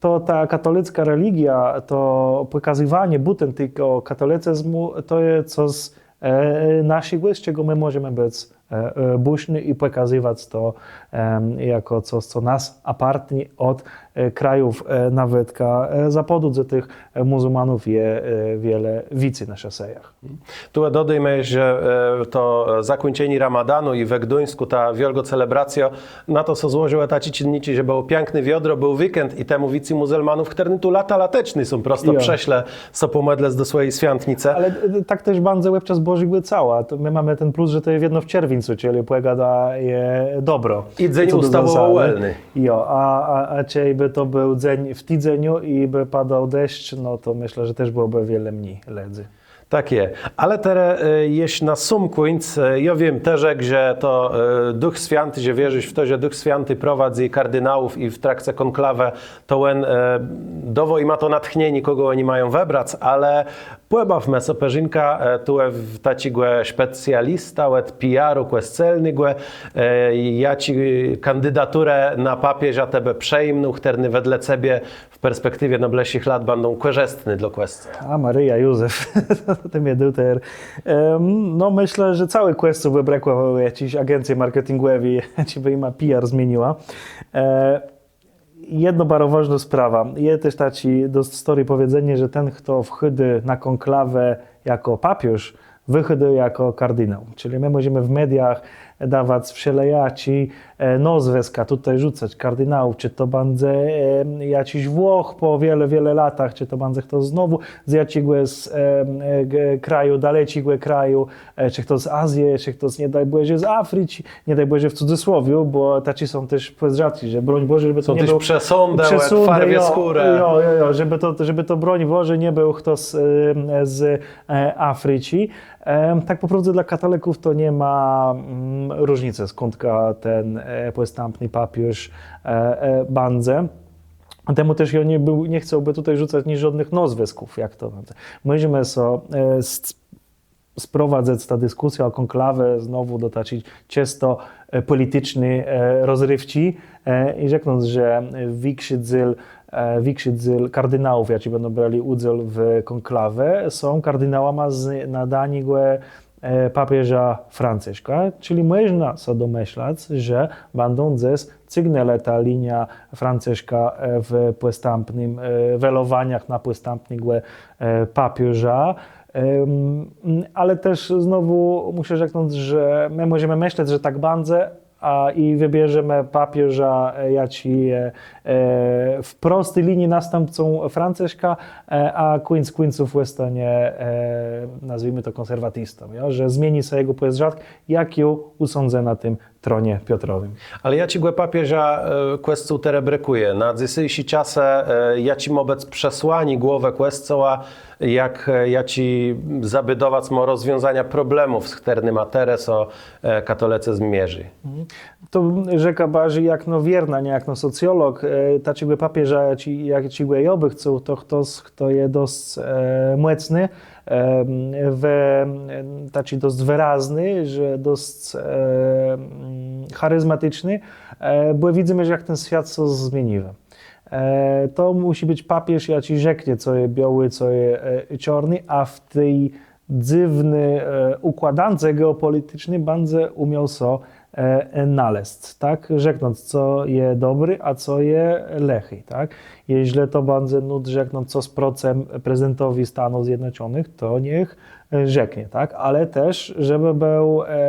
to ta katolicka religia, to pokazywanie butem tego katolicyzmu, to jest coś naszego, z czego my możemy być buśni i pokazywać to jako coś, co nas apartni od krajów nawet zachodu, gdzie tych muzułmanów jest wiele wicy na szosejach. Tu dodajmy, że to zakończenie Ramadanu i we Gdańsku ta wielka celebracja, na to co złożyły taci czynnicy, że było piękny wiodro, był weekend i temu wicy muzułmanów, którzy tu lata lateczny są prosto prześle, są pomedlec do swojej świątnicy. Ale tak też bardzo łebczas Boży cała. To my mamy ten plus, że to jest jedno w czerwcu, czyli płegada je dobro. I dzień ustawowo-welny. Jo, a dzisiaj by to był dzień w tydzieniu i by padał deszcz, no to myślę, że też byłoby wiele mniej ledzy. Tak jest. Ale teraz, jeśli na sam koniec, ja wiem też, że to Duch Święty, że wierzysz w to, że Duch Święty prowadzi kardynałów i w trakcie konklawy, to on dowo i ma to natchnienie, kogo oni mają wybrać, ale płebawmy so Perzynka, tu w tacigłe specjalista, od PR-u, celnego, ja ci kandydaturę na papieża tebe przejmną, który wedle ciebie w perspektywie noblesich lat będą korzystny dla kwestii. A Maryja, Józef, to mnie duter. No myślę, że cały kwestię wybrakło jakiejś agencji marketingowej, by ima PR zmieniła. Jedno bardzo ważna sprawa. Jest też taki do historii powiedzenie, że ten, kto wchodzi na konklawę jako papież, wychodzi jako kardynał. Czyli my możemy w mediach dawać wszelajaci nazwiska, tutaj rzucać kardynałów, czy to będzie jakiś Włoch po wiele latach, czy to będzie kto znowu z jakiegoś kraju, daleciego kraju, czy kto z Azji, czy kto z, nie daj Boże, z Afryki, nie daj Boże w cudzysłowiu, bo tacy są też rzadki, że broń Boże, żeby to Są nie też był przesądy, farwie skórę. żeby to broń Boże nie był kto z Afryki. Tak po prostu dla katolików to nie ma różnicy, skąd ten postępny papież będzie. Temu też ja nie chciałby tutaj rzucać ni żadnych nazwisków, jak to będzie. Możemy sprowadzać ta dyskusja o konklawę znowu do takiej czysto politycznej rozrywki i rzeknąc, że większy dziel kardynałów, jacy będą brali udział w konklawę, są kardynałami z nadaniego papieża Franciszka, czyli można sobie domyślać, że będą gdzieś sygnale ta linia Franciszka w postępnym welowaniach na postępnego papieża. Ale też znowu muszę rzeknąć, że my możemy myśleć, że tak będzie, i wybierzemy papieża jaci w prostej linii następcą Franciszka, a koniec końców zostanie, nazwijmy to, konserwatystą, ja? Że zmieni sobie jego poezjat, jak ją usądzę na tym tronie Piotrowym. Ale ja ci papieża questu tere brekuje. Na dzisiejszy czas ja ci wobec przesłani głowę questoła, jak ja ci zabydować mo rozwiązania problemów, z którymi ma teraz o katolicy zmierzy. To rzeka bardziej jak wierna, nie jak socjolog. Takiego papieża, jak ci oby chcą, to ktoś, kto jest dość mocny, taki dość wyraźny, że dość charyzmatyczny, bo widzimy, że jak ten świat się zmienił. To musi być papież, jaki rzeknie, co jest biały, co jest czarny, a w tej dziwnej układance geopolitycznej będzie umiał so naleźć, tak? Rzeknąc, co jest dobry, a co jest lechy, tak? Jeśli to będzie rzeknąc, co z procem prezydentowi Stanów Zjednoczonych, to niech rzeknie, tak? Ale też,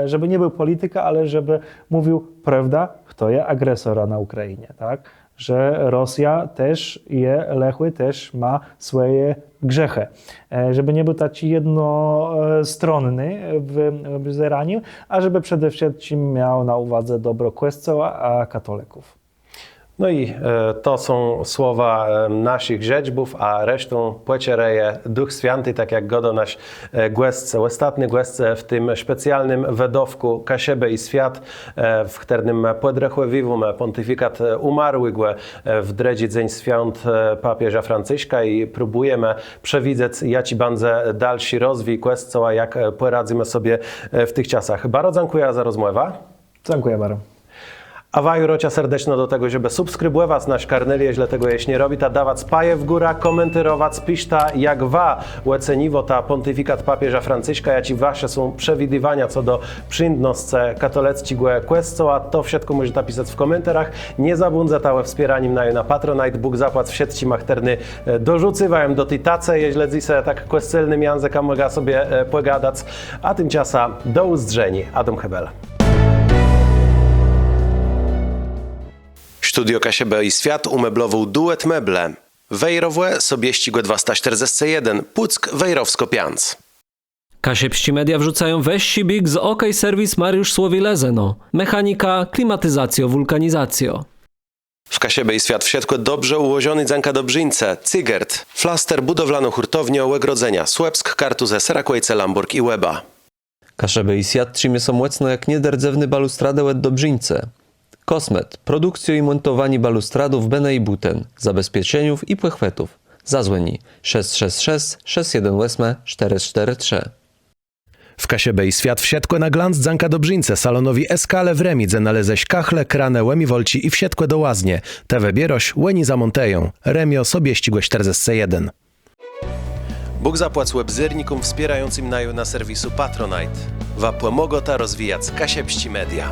żeby nie był polityka, ale żeby mówił prawda, kto jest agresora na Ukrainie, tak? Że Rosja też jest lechły, też ma swoje grzechy. Żeby nie był taki jednostronny w zeraniu, a żeby przede wszystkim miał na uwadze dobro Kościoła, a katolików. No i to są słowa naszych rzeźbów, a resztą pociereje Duch Święty, tak jak godo nasz głesce. Ostatni głesce w tym specjalnym wedowku Kasiebę i Świat, w którym podrechłewiwum pontyfikat umarłego w dredzi dzień świąt papieża Franciszka i próbujemy przewidzieć, jaki będzie dalszy rozwój Kościoła, jak poradzimy sobie w tych czasach. Bardzo dziękuję za rozmowę. Dziękuję bardzo. A waju rocia serdecznie do tego, żeby subskrybować nasz kanał, jeśli tego jeśli nie robi, ta dawać spaje w górę, komentować, piszta jak wa oceniwo ta pontyfikat papieża Franciszka, jakie wasze są przewidywania co do przyjemności katolickiego kościoła, to wszystko możecie napisać w komentarzach. Nie zabłądza tałe wspieraniem na Patronite, Bóg zapłat wszystkim machterny dorzucywają do tej tace, jeśli dzisiaj tak kościelnym językiem mogę sobie pogadać, a tymczasem do uzdrzeni. Adam Hebel. Studio Kasiebę i Świat umeblował duet meble. Wejrowłe sobie ścigłe 241, Puck Wejrowsko-Pianc. Kasiepści media wrzucają weź big z OK Serwis Mariusz Słowi-Lezeno. Mechanika, klimatyzacjo, wulkanizacjo. W Kasiebę i Świat wsiadł dobrze ułożony Zanka Dobrzyńce, Cygert, Flaster budowlano-hurtownie Łegrodzenia, Słupsk, Kartuzę, Serakłejce, Lamburg i Łeba. Kaszeby i Świat trzymie są mocno jak niederdzewny balustradę łed Dobrzyńce. Kosmet, produkcjo i montowanie balustradów Bene i Buten, zabezpieczeniów i płechwetów. Zadzwoni 666 618 443. W Kasiebę i Świat wsiadł na glans Zanka Dobrzyńce, salonowi Eskale w Remidze naleześ kachle, kranę, łemi wolci i wsiadł do łaznie. Tewe bieroś, łeni zamonteją. Remio sobie ścigłe 41. Bóg zapłać webzyrnikom wspierającym na serwisu Patronite. Wapłe mogota rozwijać Kasiepści Media.